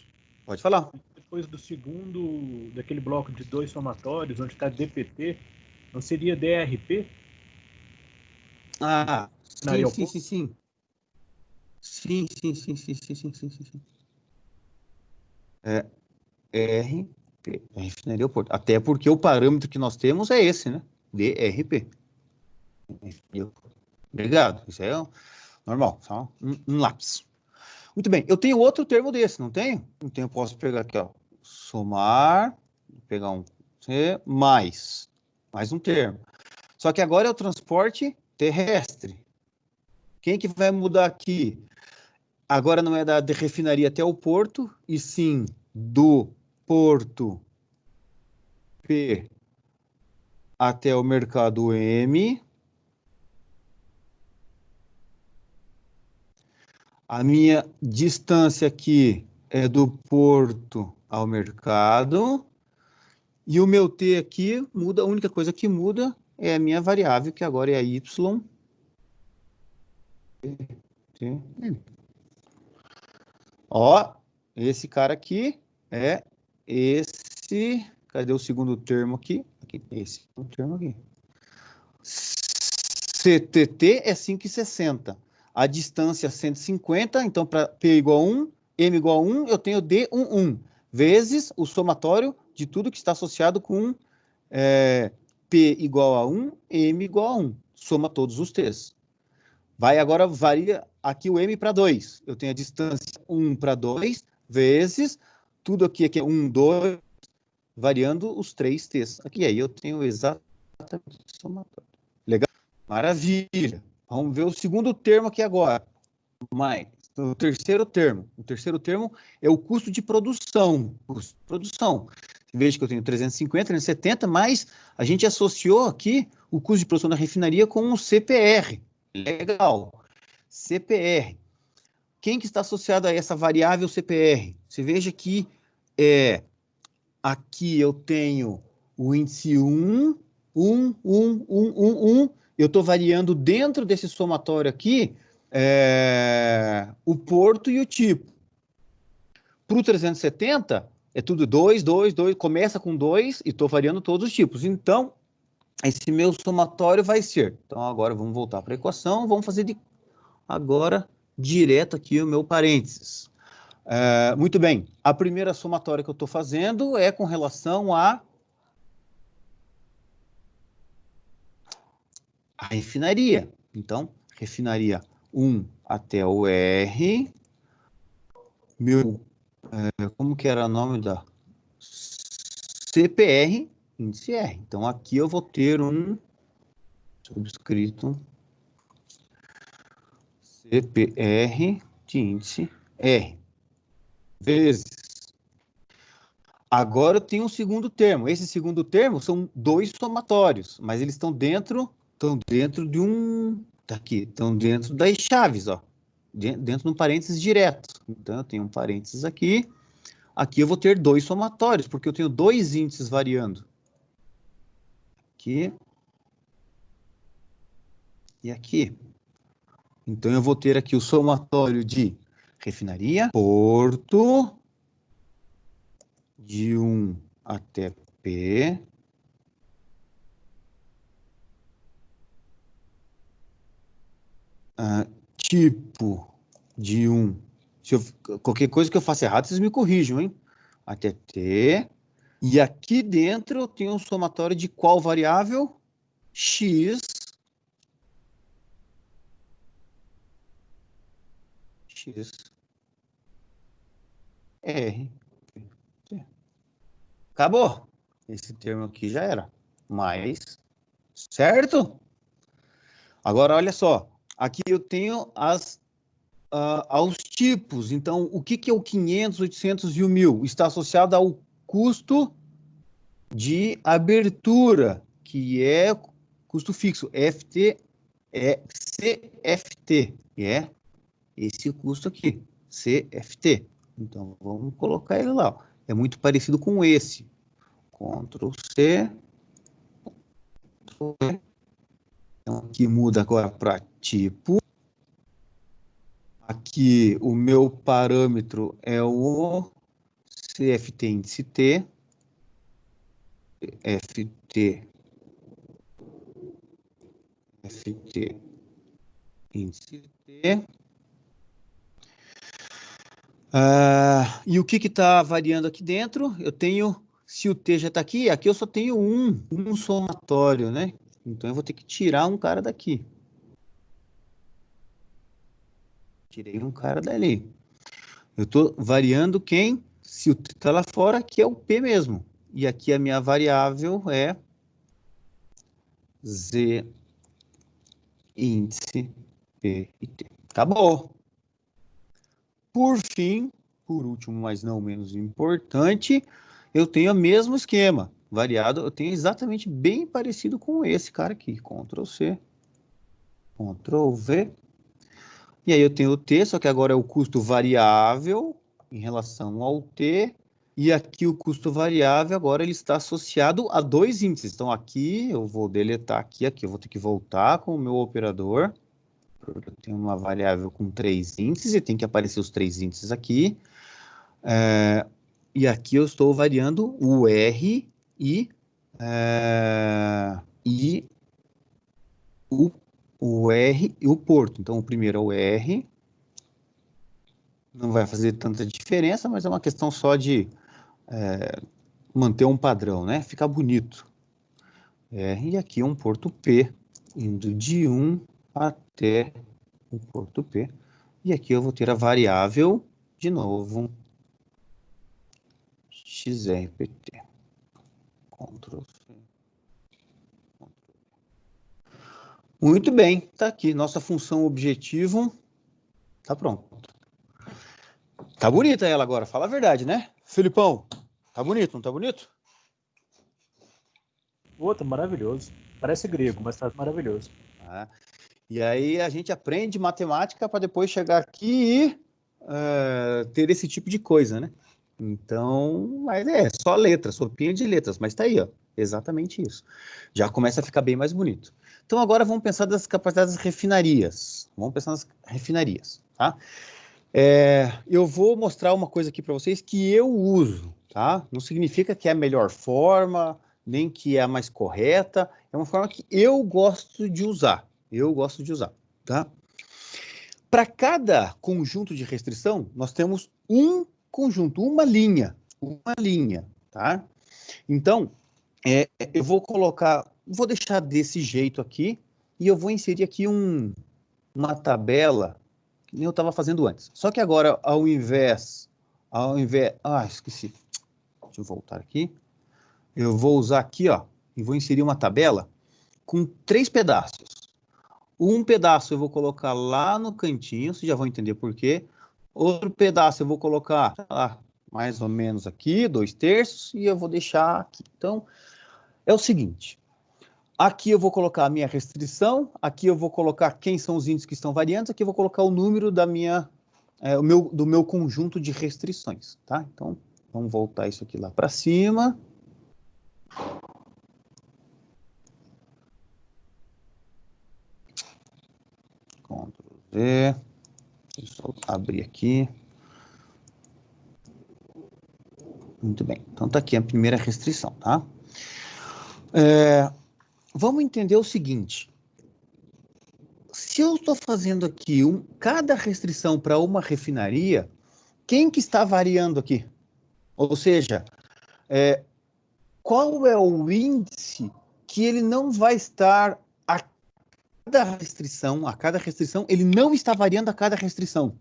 Pode falar. depois do segundo, daquele bloco de 2 somatórios, onde está DPT, não seria DRP? Ah, Na sim. Sim. É RP, refinaria o porto. Até porque o parâmetro que nós temos é esse, né? DRP. Obrigado. Isso é normal, só um lápis. Muito bem, eu tenho outro termo desse, não tenho? Então eu posso pegar aqui, ó, somar, pegar um C, mais um termo. Só que agora é o transporte terrestre. Quem que vai mudar aqui? Agora não é da refinaria até o porto, e sim do porto P até o mercado M. A minha distância aqui é do porto ao mercado. E o meu T aqui muda, a única coisa que muda é a minha variável, que agora é a Y. Ó, esse cara aqui é esse. Cadê o segundo termo aqui? Esse é o termo aqui. CTT é 5,60. A distância é 150, então para P igual a 1, M igual a 1, eu tenho D11, vezes o somatório de tudo que está associado com P igual a 1, M igual a 1. Soma todos os T's. Agora varia aqui o M para 2. Eu tenho a distância 1 para 2, vezes tudo aqui é 1, 2, variando os 3 T's. Aqui aí eu tenho exatamente o somatório. Legal? Maravilha. Vamos ver o segundo termo aqui agora. O terceiro termo. O terceiro termo é o custo de produção. Veja que eu tenho 350, 370, mas a gente associou aqui o custo de produção da refinaria com o CPR. Legal. CPR. Quem que está associado a essa variável CPR? Você veja que aqui eu tenho o índice 1, eu estou variando dentro desse somatório aqui o porto e o tipo. Para o 370, é tudo 2, começa com 2 e estou variando todos os tipos. Então, esse meu somatório vai ser. Então, agora vamos voltar para a equação, vamos fazer agora direto aqui o meu parênteses. Muito bem, a primeira somatória que eu estou fazendo é com relação a refinaria. Então, refinaria 1 até o R, como que era o nome da CPR, índice R. Então, aqui eu vou ter um subscrito CPR de índice R, vezes. Agora eu tenho um segundo termo. Esse segundo termo são dois somatórios, mas eles estão dentro de um... Tá aqui, estão dentro das chaves, ó. Dentro de um parênteses direto. Então, eu tenho um parênteses aqui. Aqui eu vou ter dois somatórios, porque eu tenho dois índices variando. Aqui. E aqui. Então, eu vou ter aqui o somatório de refinaria, Porto, de 1 até P, tipo de 1. Qualquer coisa que eu faça errado, vocês me corrijam, hein? Até T. E aqui dentro eu tenho um somatório de qual variável? X. X. R. Acabou. Esse termo aqui já era. Mais. Certo? Agora, olha só. Aqui eu tenho aos tipos. Então, o que é o 500, 800 e o 1000? Está associado ao custo de abertura, que é custo fixo. FT é CFT, que é esse custo aqui, CFT. Então, vamos colocar ele lá. Ó. É muito parecido com esse. Ctrl C. Ctrl V. Então, aqui muda agora para tipo. Aqui o meu parâmetro é o CFT índice T. FT índice T. E o que está variando aqui dentro? Eu tenho, se o T já está aqui, aqui eu só tenho um somatório, né? Então eu vou ter que tirar um cara daqui. Tirei um cara dali. Eu estou variando quem? Se o T está lá fora, aqui é o P mesmo. E aqui a minha variável é Z índice P e T. Acabou. Por fim, por último, mas não menos importante, eu tenho o mesmo esquema. Variado, eu tenho exatamente bem parecido com esse cara aqui. Ctrl C, Ctrl V. E aí eu tenho o T, só que agora é o custo variável em relação ao T. E aqui o custo variável, agora ele está associado a dois índices. Então aqui eu vou deletar aqui eu vou ter que voltar com o meu operador. Eu tenho uma variável com 3 índices e tem que aparecer os 3 índices aqui. E aqui eu estou variando o R e o R e o Porto. Então, o primeiro é o R. Não vai fazer tanta diferença, mas é uma questão só de manter um padrão, né? Ficar bonito. R, e aqui um Porto P, indo de 1 até o Porto P. E aqui eu vou ter a variável, de novo, XRPT. Ctrl C. Muito bem, tá aqui. Nossa função objetivo tá pronto. Tá bonita ela agora, fala a verdade, né? Filipão, tá bonito, não tá bonito? Tá maravilhoso. Parece grego, mas tá maravilhoso. E aí a gente aprende matemática para depois chegar aqui e ter esse tipo de coisa, né? Então, mas é só letras, sopinha de letras, mas tá aí, ó, exatamente isso. Já começa a ficar bem mais bonito. Então agora vamos pensar das capacidades das refinarias. Vamos pensar nas refinarias, tá? Eu vou mostrar uma coisa aqui para vocês que eu uso, tá? Não significa que é a melhor forma, nem que é a mais correta, é uma forma que eu gosto de usar. Tá? Para cada conjunto de restrição, nós temos um conjunto, uma linha, tá? Então, eu vou deixar desse jeito aqui, e eu vou inserir aqui um uma tabela que nem eu estava fazendo antes. Só que agora, ao invés... esqueci. Deixa eu voltar aqui. Eu vou usar aqui, ó, e vou inserir uma tabela com 3 pedaços. Um pedaço eu vou colocar lá no cantinho, vocês já vão entender por quê. Outro pedaço eu vou colocar, sei lá, mais ou menos aqui, 2/3, e eu vou deixar aqui. Então, é o seguinte. Aqui eu vou colocar a minha restrição, aqui eu vou colocar quem são os índices que estão variantes, aqui eu vou colocar o número da minha, do meu conjunto de restrições, tá? Então, vamos voltar isso aqui lá para cima. Ctrl V. Deixa eu abrir aqui. Muito bem. Então, tá aqui a primeira restrição, tá? Vamos entender o seguinte. Se eu estou fazendo aqui cada restrição para uma refinaria, quem que está variando aqui? Ou seja, qual é o índice que ele não vai estar a cada restrição, ele não está variando a cada restrição.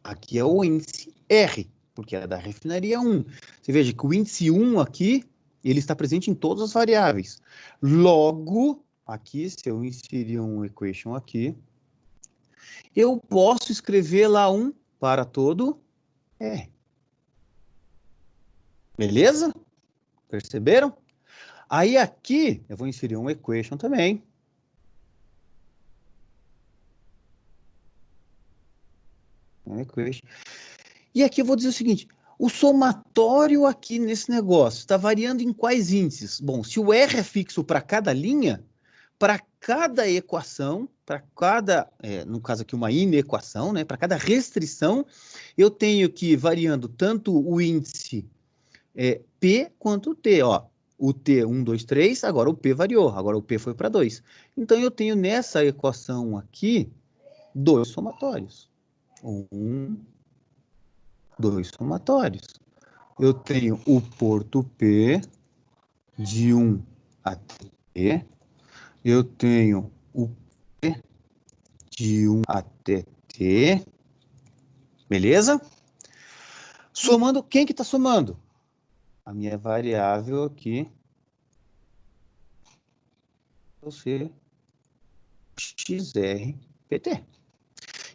Aqui é o índice R, porque é da refinaria 1. Você veja que o índice 1 aqui, ele está presente em todas as variáveis. Logo, aqui, se eu inserir um equation aqui, eu posso escrever lá 1 para todo R. Beleza? Perceberam? Aí aqui, eu vou inserir um equation também. E aqui eu vou dizer o seguinte, o somatório aqui nesse negócio está variando em quais índices? Bom, se o R é fixo para cada linha, para cada equação, para cada, no caso aqui uma inequação, né, para cada restrição, eu tenho que variando tanto o índice P quanto o T, ó. O T 1, 2, 3, agora o P variou, agora o P foi para 2. Então eu tenho nessa equação aqui 2 somatórios. 2 somatórios. Eu tenho o porto P de 1 até T. Eu tenho o P de 1 até T. Beleza? Somando, quem que está somando? A minha variável aqui. Vai ser XRPT.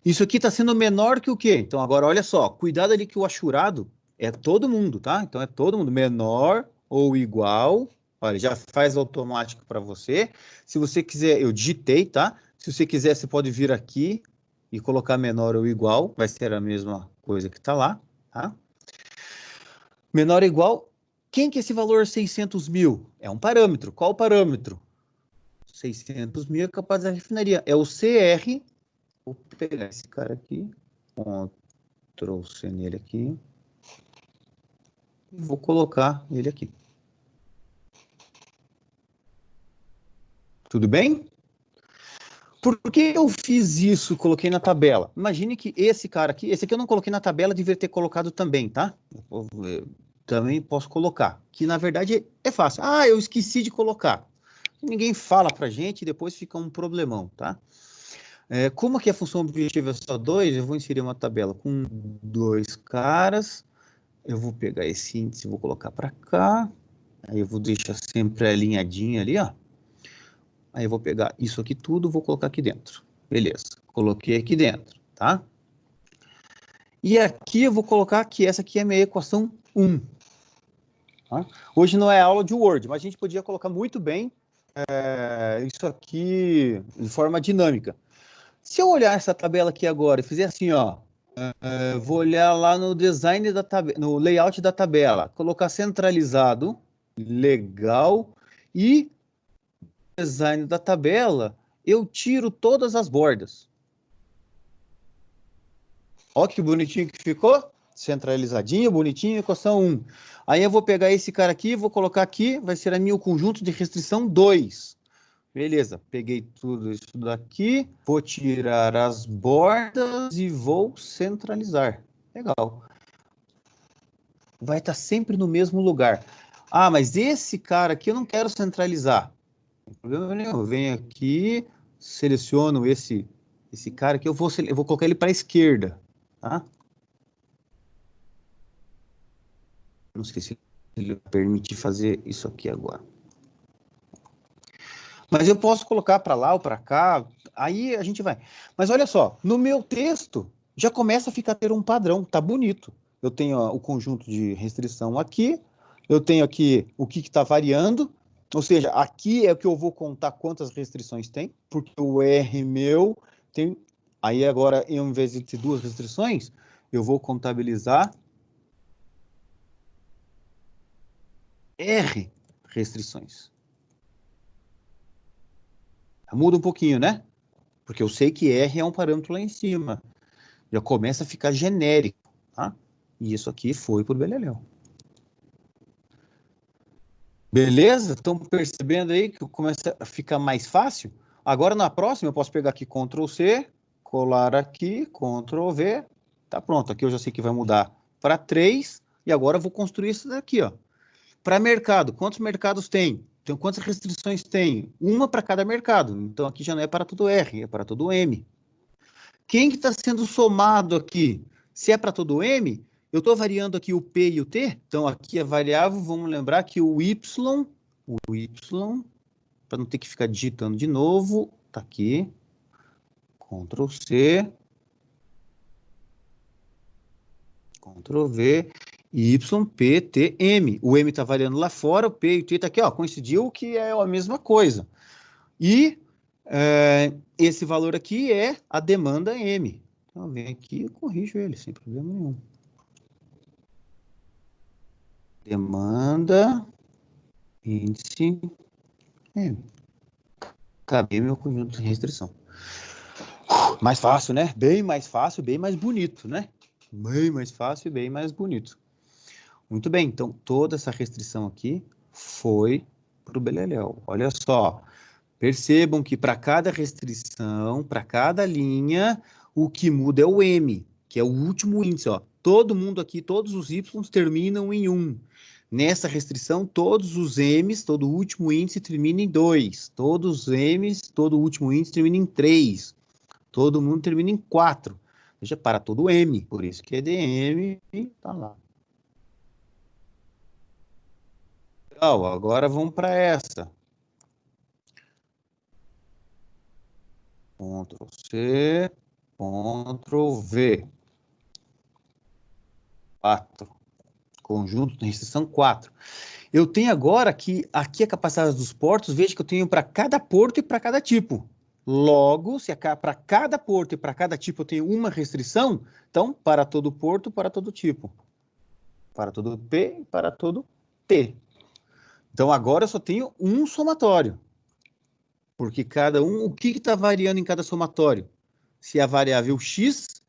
Isso aqui está sendo menor que o quê? Então, agora, olha só. Cuidado ali que o achurado é todo mundo, tá? Então, é todo mundo menor ou igual. Olha, já faz automático para você. Se você quiser, eu digitei, tá? Se você quiser, você pode vir aqui e colocar menor ou igual. Vai ser a mesma coisa que está lá, tá? Menor ou igual. Quem que é esse valor 600 mil? É um parâmetro. Qual o parâmetro? 600 mil é capaz da refinaria. É o CR. Vou pegar esse cara aqui, Ctrl+C nele aqui, e vou colocar ele aqui. Tudo bem? Por que eu fiz isso, coloquei na tabela? Imagine que esse cara aqui, esse aqui eu não coloquei na tabela, deveria ter colocado também, tá? Eu também posso colocar, que na verdade é fácil. Ah, eu esqueci de colocar. Ninguém fala pra gente e depois fica um problemão, tá? Como aqui a função objetiva é só 2, eu vou inserir uma tabela com 2 caras. Eu vou pegar esse índice e vou colocar para cá. Aí eu vou deixar sempre alinhadinho ali, ó. Aí eu vou pegar isso aqui tudo, vou colocar aqui dentro. Beleza, coloquei aqui dentro, tá? E aqui eu vou colocar que essa aqui é a minha equação 1. Tá? Hoje não é aula de Word, mas a gente podia colocar muito bem isso aqui de forma dinâmica. Se eu olhar essa tabela aqui agora e fizer assim, ó, vou olhar lá no design da tabela, no layout da tabela, colocar centralizado, legal, e design da tabela, eu tiro todas as bordas. Ó que bonitinho que ficou, centralizadinho, bonitinho, equação 1. Aí eu vou pegar esse cara aqui, vou colocar aqui, vai ser a minha conjunto de restrição 2. Beleza, peguei tudo isso daqui, vou tirar as bordas e vou centralizar. Legal. Vai estar sempre no mesmo lugar. Ah, mas esse cara aqui eu não quero centralizar. Não tem problema nenhum. Eu venho aqui, seleciono esse Esse cara aqui, eu vou colocar ele para a esquerda, tá? Não sei se ele permite fazer isso aqui agora. Mas eu posso colocar para lá ou para cá, aí a gente vai. Mas olha só, no meu texto já começa a ter um padrão, tá bonito. Eu tenho ó, o conjunto de restrição aqui, eu tenho aqui o que está variando, ou seja, aqui é o que eu vou contar quantas restrições tem, porque o R meu tem... Aí agora, ao invés de ter duas restrições, eu vou contabilizar R restrições. Muda um pouquinho, né? Porque eu sei que R é um parâmetro lá em cima. Já começa a ficar genérico, tá? E isso aqui foi por Beleléu. Beleza? Estão percebendo aí que começa a ficar mais fácil? Agora, na próxima, eu posso pegar aqui Ctrl C, colar aqui, Ctrl V. Tá pronto. Aqui eu já sei que vai mudar para 3. E agora eu vou construir isso daqui, ó. Para mercado, quantos mercados tem? Então, quantas restrições tem? Uma para cada mercado. Então, aqui já não é para todo R, é para todo M. Quem que está sendo somado aqui? Se é para todo M, eu estou variando aqui o P e o T. Então, aqui é variável. Vamos lembrar que o Y, para não ter que ficar digitando de novo, está aqui. Ctrl C. Ctrl V. Y, P, T, M. O M está variando lá fora, o P e o T está aqui, ó, coincidiu que é a mesma coisa. E esse valor aqui é a demanda M. Então, vem aqui e corrijo ele, sem problema nenhum. Demanda, índice, M. Acabei meu conjunto de restrição. Mais fácil, né? Bem mais fácil, bem mais bonito, né? Bem mais fácil, bem mais bonito. Muito bem, então toda essa restrição aqui foi para o Beleléu. Olha só, percebam que para cada restrição, para cada linha, o que muda é o M, que é o último índice. Ó. Todo mundo aqui, todos os Y terminam em 1. Nessa restrição, todos os M's, todo o último índice termina em 2. Todos os M's, todo o último índice termina em 3. Todo mundo termina em 4. Veja, para todo M, por isso que é DM, tá lá. Legal, agora vamos para essa. Ctrl C, Ctrl V. 4. Conjunto de restrição 4. Eu tenho agora que aqui a capacidade dos portos, veja que eu tenho para cada porto e para cada tipo. Logo, se para cada porto e para cada tipo eu tenho uma restrição, então para todo porto, para todo tipo. Para todo P e para todo T. Então agora eu só tenho um somatório. Porque cada um, o que está variando em cada somatório? Se a variável X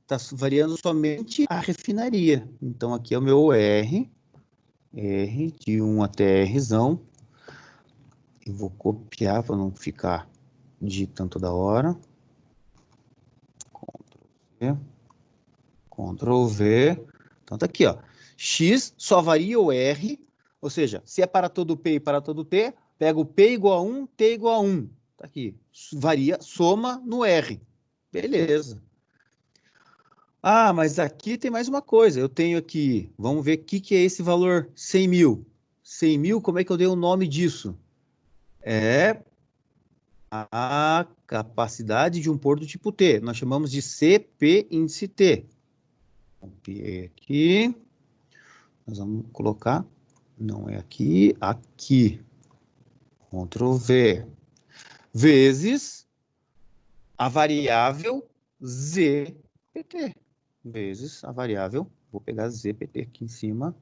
está variando somente a refinaria. Então aqui é o meu R de 1 até Rzão. Eu vou copiar para não ficar digitando toda hora. Ctrl V. Então tá aqui, ó. X só varia o R, ou seja, se é para todo P e para todo T, pega o P igual a 1, T igual a 1. Tá aqui. Varia, soma no R. Beleza. Ah, mas aqui tem mais uma coisa. Eu tenho aqui, vamos ver o que é esse valor 100 mil. 100 mil, como é que eu dei o nome disso? É a capacidade de um porto tipo T. Nós chamamos de CP índice T. Copiei aqui. Nós vamos colocar, não é aqui, aqui. Ctrl V. Vezes a variável ZPT. Vezes a variável, vou pegar ZPT aqui em cima.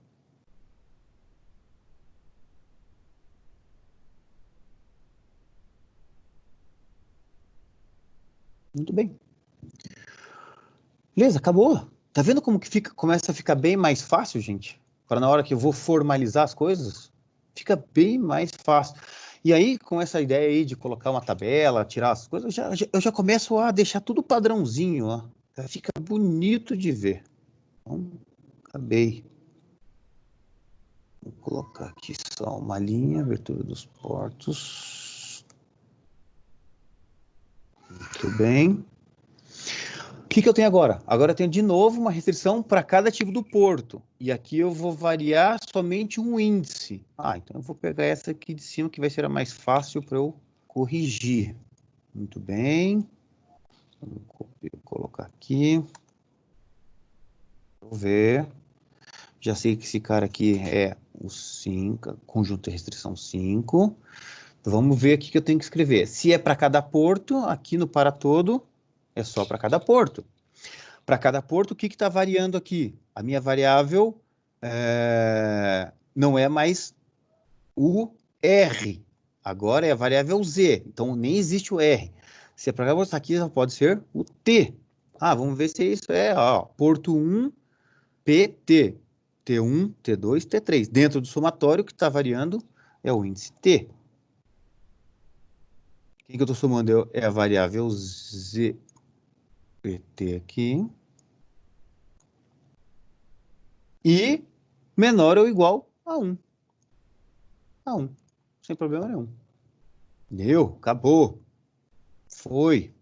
Muito bem. Beleza, acabou. Tá vendo como que fica, começa a ficar bem mais fácil, gente? Para na hora que eu vou formalizar as coisas, fica bem mais fácil. E aí, com essa ideia aí de colocar uma tabela, tirar as coisas, eu já começo a deixar tudo padrãozinho, ó. Fica bonito de ver. Então, acabei. Vou colocar aqui só uma linha, abertura dos portos. Muito bem. que eu tenho agora? Agora eu tenho de novo uma restrição para cada tipo do porto. E aqui eu vou variar somente um índice. Então eu vou pegar essa aqui de cima, que vai ser a mais fácil para eu corrigir. Muito bem. Vou colocar aqui. Vou ver. Já sei que esse cara aqui é o 5, conjunto de restrição 5. Vamos ver aqui que eu tenho que escrever. Se é para cada porto, aqui no para todo, é só para cada porto. Para cada porto, o que está variando aqui? A minha variável não é mais o R. Agora é a variável Z. Então, nem existe o R. Se é para cada porto, aqui pode ser o T. Vamos ver se isso é porto 1, PT. T1, T2, T3. Dentro do somatório, o que está variando é o índice T. O que eu estou somando é a variável Z, PT aqui. E menor ou igual a 1. Sem problema nenhum. Deu, acabou. Foi.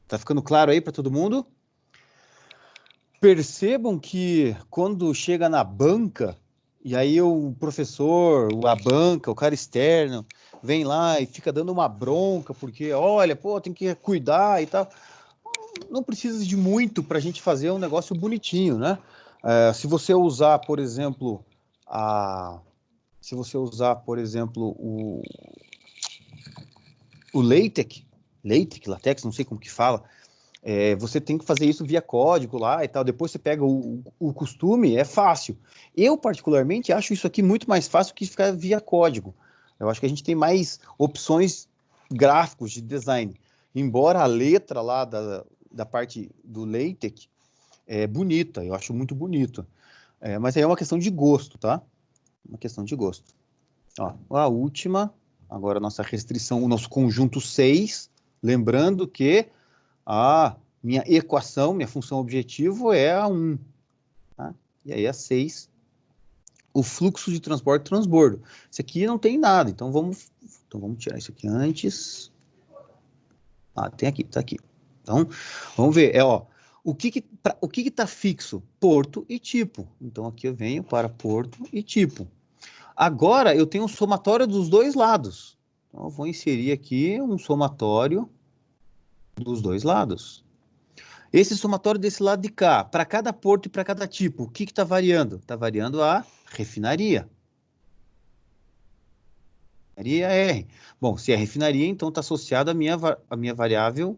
Tá ficando claro aí para todo mundo? Percebam que quando chega na banca, e aí o professor, a banca, o cara externo, vem lá e fica dando uma bronca, porque, olha, tem que cuidar e tal. Não precisa de muito para a gente fazer um negócio bonitinho, né? Se você usar, por exemplo, o LaTeX, não sei como que fala, você tem que fazer isso via código lá e tal, depois você pega o costume, é fácil. Eu, particularmente, acho isso aqui muito mais fácil que ficar via código. Eu acho que a gente tem mais opções gráficos de design. Embora a letra lá da parte do LaTeX é bonita, eu acho muito bonito. Mas aí é uma questão de gosto, tá? Uma questão de gosto. A última, agora a nossa restrição, o nosso conjunto 6, lembrando que a minha equação, minha função objetivo é a 1. Tá? E aí a 6, o fluxo de transporte e transbordo. Isso aqui não tem nada, então vamos tirar isso aqui antes. Tem aqui, tá aqui. Então, vamos ver, o que está fixo? Porto e tipo. Então, aqui eu venho para porto e tipo. Agora, eu tenho um somatório dos dois lados. Então, eu vou inserir aqui um somatório dos dois lados. Esse somatório desse lado de cá, para cada porto e para cada tipo, o que está variando? Está variando a refinaria. Refinaria R. Bom, se é refinaria, então está associado à minha variável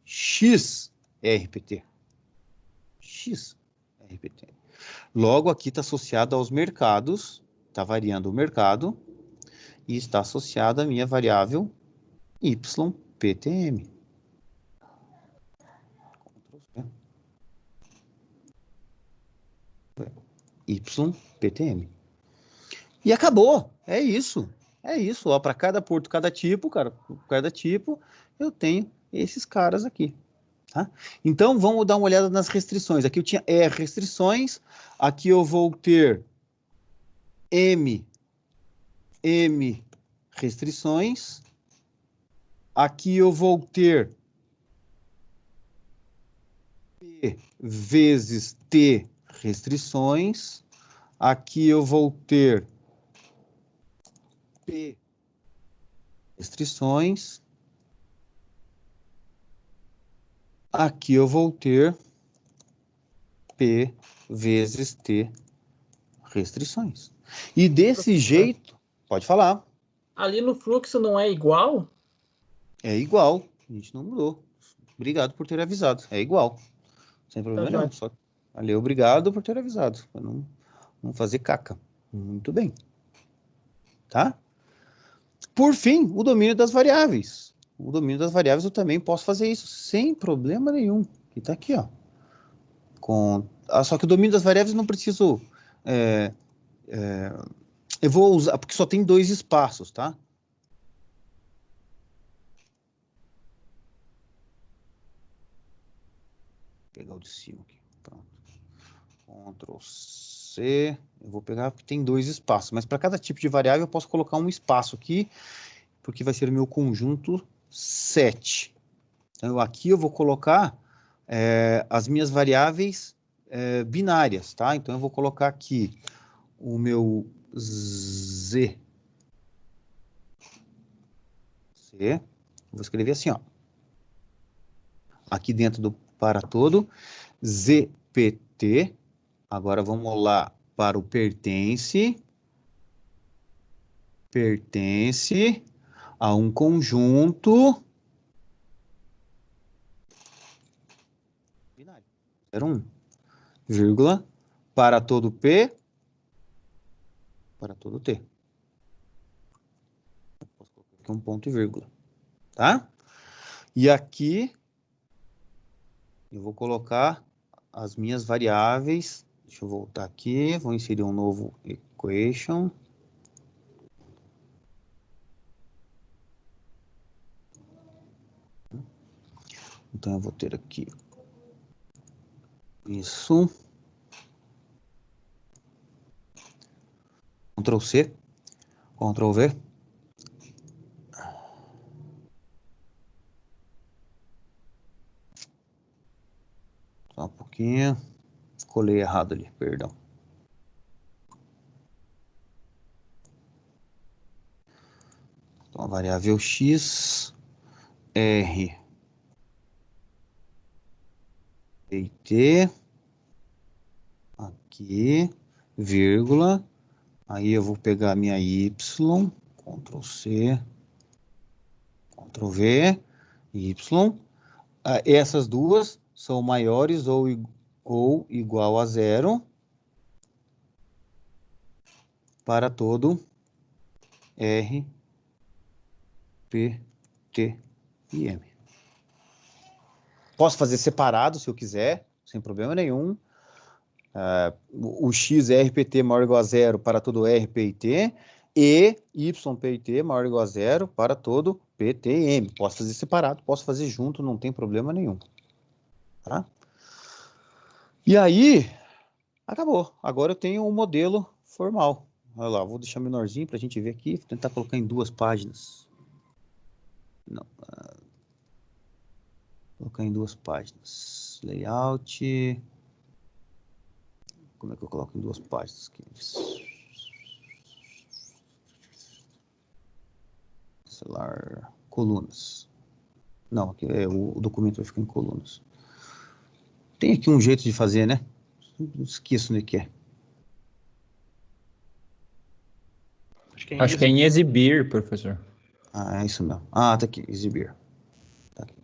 X RPT. X RPT. Logo, aqui está associado aos mercados, está variando o mercado, e está associado à minha variável YPTM. YPTM. E acabou. É isso. É isso. Para cada porto, cada tipo, eu tenho esses caras aqui. Tá? Então, vamos dar uma olhada nas restrições. Aqui eu tinha restrições. Aqui eu vou ter M restrições. Aqui eu vou ter P vezes T restrições. Aqui eu vou ter P restrições. Aqui eu vou ter P vezes T restrições. E desse jeito, pode falar. Ali no fluxo não é igual? É igual, a gente não mudou. Obrigado por ter avisado, é igual. Sem problema nenhum. Só valeu, obrigado por ter avisado. Para não fazer caca. Muito bem. Tá? Por fim, o domínio das variáveis. O domínio das variáveis eu também posso fazer isso sem problema nenhum. Que tá aqui, ó. Só que o domínio das variáveis eu não preciso... eu vou usar, porque só tem 2 espaços, tá? Vou pegar o de cima aqui. Pronto. Ctrl C. Eu vou pegar porque tem 2 espaços, mas para cada tipo de variável eu posso colocar um espaço aqui, porque vai ser o meu conjunto 7. Então aqui eu vou colocar as minhas variáveis binárias, tá? Então, eu vou colocar aqui o meu Z. Vou escrever assim, ó. Aqui dentro do para todo, ZPT. Agora, vamos lá para o pertence. Pertence a um conjunto binário. 0,1, vírgula, para todo P, para todo T. Posso colocar aqui um ponto e vírgula, tá? E aqui eu vou colocar as minhas variáveis. Deixa eu voltar aqui, vou inserir um novo equation. Então, eu vou ter aqui isso. Ctrl C, Ctrl V. Só um pouquinho. Colei errado ali, perdão. Então, a variável x, r, e t, aqui, vírgula, aí eu vou pegar a minha y, Ctrl C, Ctrl V, y, essas duas são maiores ou igual a 0 para todo R, P, T e M. Posso fazer separado se eu quiser, sem problema nenhum. O x é RPT maior ou igual a 0 para todo R, P e T, e Y, P e T maior ou igual a 0 para todo P, T e M. Posso fazer separado, posso fazer junto, não tem problema nenhum. Tá? E aí, acabou. Agora eu tenho um modelo formal. Olha lá, vou deixar menorzinho para a gente ver aqui, vou tentar colocar em 2 páginas. Não. Colocar em 2 páginas. Layout. Como é que eu coloco em 2 páginas aqui? Celular, colunas. Não, aqui o documento vai ficar em colunas. Tem aqui um jeito de fazer, né? Esqueço onde que é. Acho que é em exibir, professor. Ah, é isso mesmo. Ah, tá aqui, exibir. Tá aqui.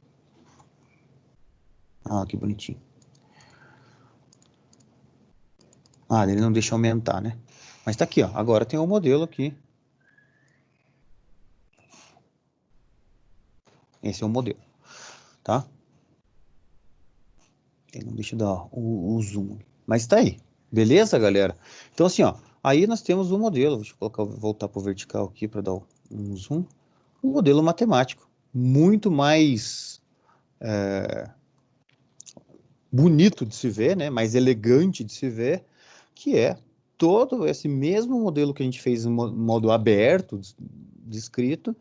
Ah, que bonitinho. Ah, ele não deixa aumentar, né? Mas tá aqui, ó. Agora tem um modelo aqui. Esse é o modelo, tá? Ele não deixa dar o zoom. Mas tá aí. Beleza, galera? Então, assim, ó. Aí nós temos um modelo. Deixa eu colocar, voltar pro vertical aqui para dar um zoom. Um modelo matemático. Muito mais bonito de se ver, né? Mais elegante de se ver. Que é todo esse mesmo modelo que a gente fez em modo aberto, descrito,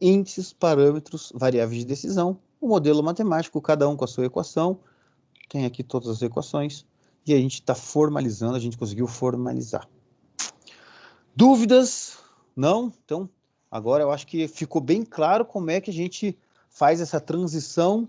índices, parâmetros, variáveis de decisão, o modelo matemático, cada um com a sua equação, tem aqui todas as equações, e a gente está formalizando, a gente conseguiu formalizar. Dúvidas? Não? Então, agora eu acho que ficou bem claro como é que a gente faz essa transição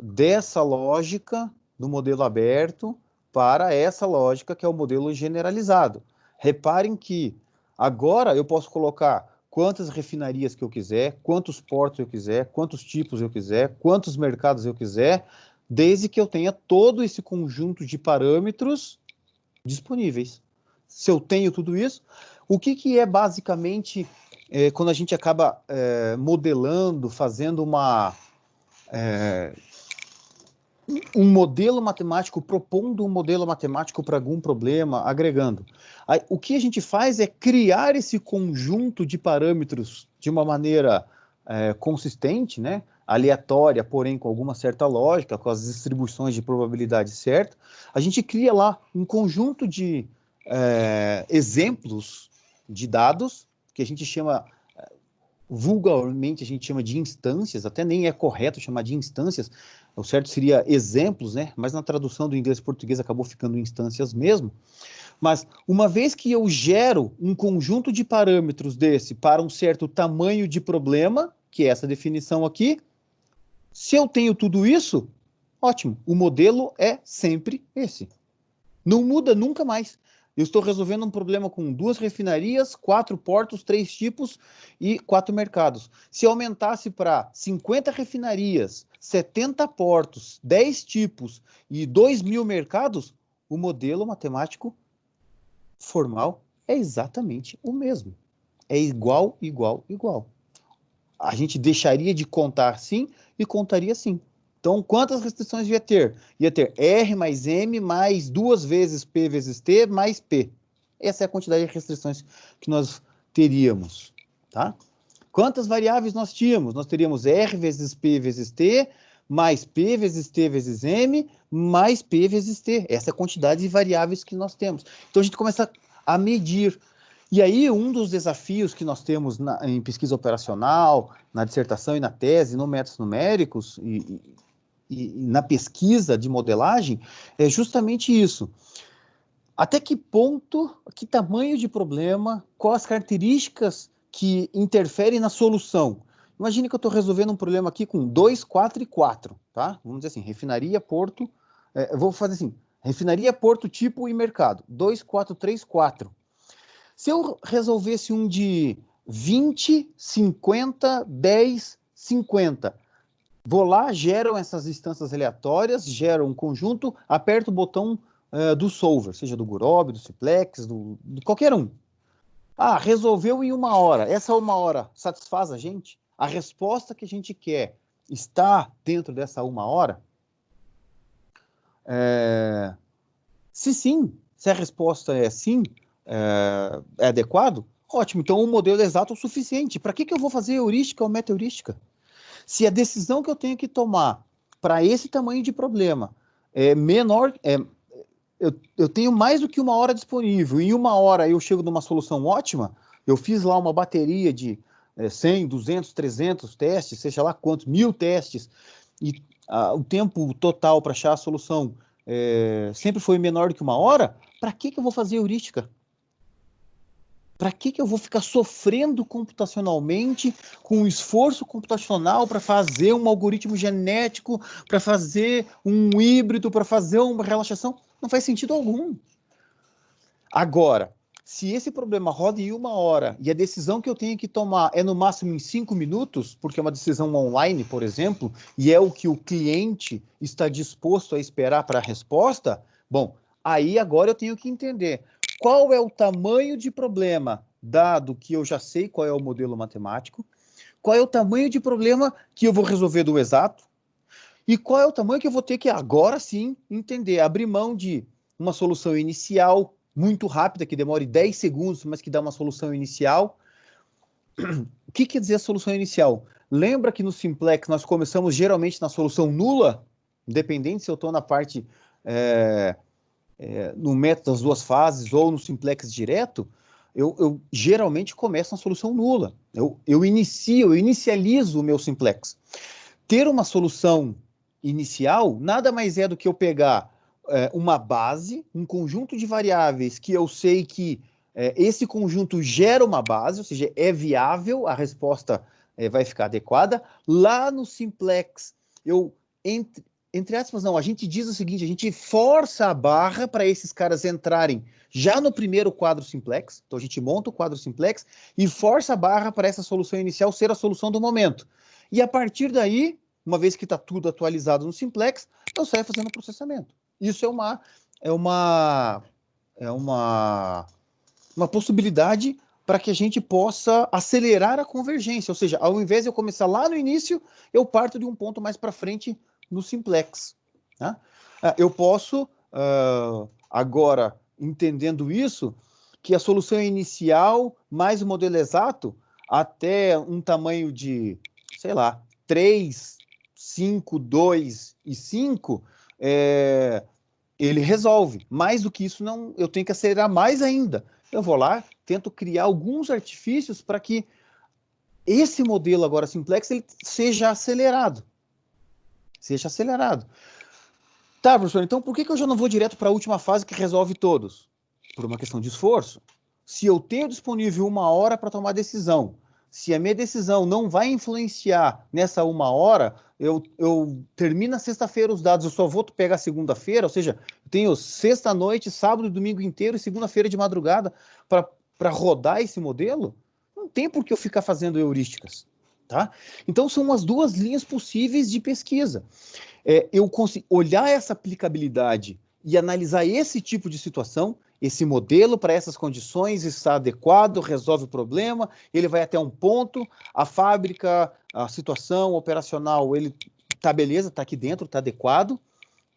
dessa lógica do modelo aberto para essa lógica que é o modelo generalizado. Reparem que agora eu posso colocar quantas refinarias que eu quiser, quantos portos eu quiser, quantos tipos eu quiser, quantos mercados eu quiser, desde que eu tenha todo esse conjunto de parâmetros disponíveis. Se eu tenho tudo isso, o que é basicamente quando a gente acaba modelando, fazendo um modelo matemático, propondo um modelo matemático para algum problema, agregando. Aí, o que a gente faz é criar esse conjunto de parâmetros de uma maneira consistente, né? Aleatória, porém com alguma certa lógica, com as distribuições de probabilidade certas. A gente cria lá um conjunto de exemplos de dados, que a gente chama vulgarmente a gente chama de instâncias, até nem é correto chamar de instâncias, o certo seria exemplos, né? Mas na tradução do inglês para o português acabou ficando instâncias mesmo. Mas uma vez que eu gero um conjunto de parâmetros desse para um certo tamanho de problema, que é essa definição aqui, se eu tenho tudo isso, ótimo, o modelo é sempre esse. Não muda nunca mais. Eu estou resolvendo um problema com 2 refinarias, 4 portos, 3 tipos e 4 mercados. Se aumentasse para 50 refinarias, 70 portos, 10 tipos e 2.000 mercados, o modelo matemático formal é exatamente o mesmo. É igual, igual, igual. A gente deixaria de contar sim e contaria sim. Então, quantas restrições ia ter? Ia ter R mais M mais 2 vezes P vezes T mais P. Essa é a quantidade de restrições que nós teríamos. Tá? Quantas variáveis nós tínhamos? Nós teríamos R vezes P vezes T mais P vezes T vezes M mais P vezes T. Essa é a quantidade de variáveis que nós temos. Então, a gente começa a medir. E aí, um dos desafios que nós temos em pesquisa operacional, na dissertação e na tese, no métodos numéricos e na pesquisa de modelagem, é justamente isso. Até que ponto, que tamanho de problema, quais as características que interferem na solução? Imagine que eu estou resolvendo um problema aqui com 2, 4 e 4, tá? Vamos dizer assim, refinaria, porto, eu vou fazer assim, refinaria, porto, tipo e mercado. 2, 4, 3, 4. Se eu resolvesse um de 20, 50, 10, 50, vou lá, gero essas instâncias aleatórias, gero um conjunto, aperto o botão do solver, seja do Gurobi, do Simplex, de qualquer um. Ah, resolveu em 1 hora. Essa 1 hora satisfaz a gente? A resposta que a gente quer está dentro dessa 1 hora? Se sim, se a resposta é sim, é adequado, ótimo. Então o modelo é exato o suficiente. Para que eu vou fazer heurística ou meta-heurística? Se a decisão que eu tenho que tomar para esse tamanho de problema é menor, eu tenho mais do que 1 hora disponível, em 1 hora eu chego numa solução ótima, eu fiz lá uma bateria de 100, 200, 300 testes, seja lá quantos, 1.000 testes, e o tempo total para achar a solução sempre foi menor do que 1 hora, para que eu vou fazer heurística? Para que eu vou ficar sofrendo computacionalmente, com um esforço computacional para fazer um algoritmo genético, para fazer um híbrido, para fazer uma relaxação? Não faz sentido algum. Agora, se esse problema roda em 1 hora e a decisão que eu tenho que tomar é no máximo em 5 minutos, porque é uma decisão online, por exemplo, e é o que o cliente está disposto a esperar para a resposta, bom, aí agora eu tenho que entender qual é o tamanho de problema, dado que eu já sei qual é o modelo matemático, qual é o tamanho de problema que eu vou resolver do exato, e qual é o tamanho que eu vou ter que agora sim entender, abrir mão de uma solução inicial muito rápida, que demore 10 segundos, mas que dá uma solução inicial. O que quer dizer a solução inicial? Lembra que no Simplex nós começamos geralmente na solução nula? Independente se eu estou na parte no método das 2 fases ou no Simplex direto, eu geralmente começo na solução nula. Eu inicializo o meu Simplex. Ter uma solução inicial nada mais é do que eu pegar uma base, um conjunto de variáveis que eu sei que esse conjunto gera uma base, ou seja, é viável, a resposta vai ficar adequada. Lá no Simplex, entre aspas, não, a gente diz o seguinte, a gente força a barra para esses caras entrarem já no primeiro quadro Simplex, então a gente monta o quadro Simplex e força a barra para essa solução inicial ser a solução do momento. E a partir daí, uma vez que está tudo atualizado no Simplex, eu saio fazendo o processamento. Isso é uma possibilidade para que a gente possa acelerar a convergência, ou seja, ao invés de eu começar lá no início, eu parto de um ponto mais para frente no Simplex. Tá? Eu posso, agora, entendendo isso, que a solução inicial mais o modelo exato, até um tamanho de, sei lá, 3, 5, 2 e 5, ele resolve. Mais do que isso, não, eu tenho que acelerar mais ainda. Eu vou lá, tento criar alguns artifícios para que esse modelo agora simplex ele seja acelerado. Tá, professor, então por que eu já não vou direto para a última fase que resolve todos? Por uma questão de esforço. Se eu tenho disponível 1 hora para tomar decisão, se a minha decisão não vai influenciar nessa 1 hora, eu termino sexta-feira os dados, eu só vou pegar segunda-feira, ou seja, eu tenho sexta-noite, sábado e domingo inteiro e segunda-feira de madrugada para rodar esse modelo, não tem por que eu ficar fazendo heurísticas, tá? Então, são as duas linhas possíveis de pesquisa. Eu consigo olhar essa aplicabilidade e analisar esse tipo de situação, esse modelo para essas condições está adequado, resolve o problema, ele vai até um ponto, a fábrica, a situação operacional, ele tá beleza, tá aqui dentro, tá adequado.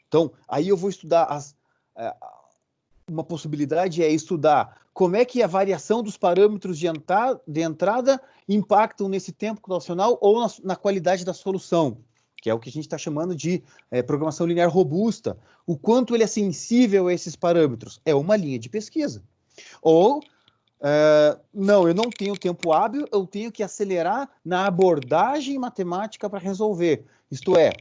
Então, aí eu vou estudar uma possibilidade é estudar como é que a variação dos parâmetros de entrada impactam nesse tempo computacional ou na qualidade da solução, que é o que a gente está chamando de programação linear robusta. O quanto ele é sensível a esses parâmetros? É uma linha de pesquisa. Ou, não, eu não tenho tempo hábil, eu tenho que acelerar na abordagem matemática para resolver. Isto é,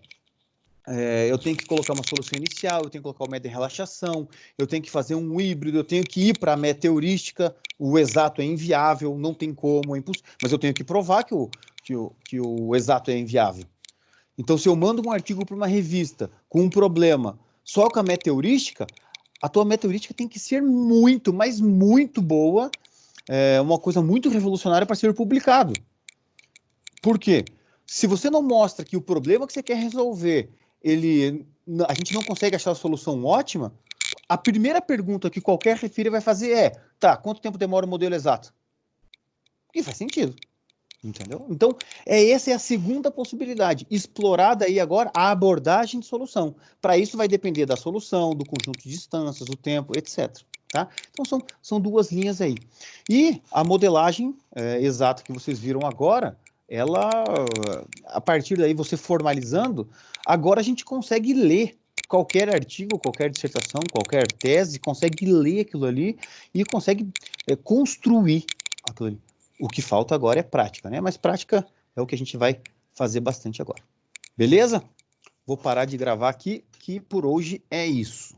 eu tenho que colocar uma solução inicial, eu tenho que colocar o método de relaxação, eu tenho que fazer um híbrido, eu tenho que ir para a meta heurística, o exato é inviável, não tem como, é impossível, mas eu tenho que provar que o exato é inviável. Então, se eu mando um artigo para uma revista com um problema só com a meta heurística, a tua meta heurística tem que ser muito, mas muito boa, uma coisa muito revolucionária para ser publicado. Por quê? Se você não mostra que o problema que você quer resolver, a gente não consegue achar a solução ótima, a primeira pergunta que qualquer refiro vai fazer é, tá, quanto tempo demora o modelo exato? E faz sentido. Entendeu? Então, essa é a segunda possibilidade, explorada aí agora a abordagem de solução. Para isso vai depender da solução, do conjunto de instâncias, do tempo, etc. Tá? Então, são duas linhas aí. E a modelagem exata que vocês viram agora, ela, a partir daí, você formalizando, agora a gente consegue ler qualquer artigo, qualquer dissertação, qualquer tese, consegue ler aquilo ali e consegue construir aquilo ali. O que falta agora é prática, né? Mas prática é o que a gente vai fazer bastante agora. Beleza? Vou parar de gravar aqui, que por hoje é isso.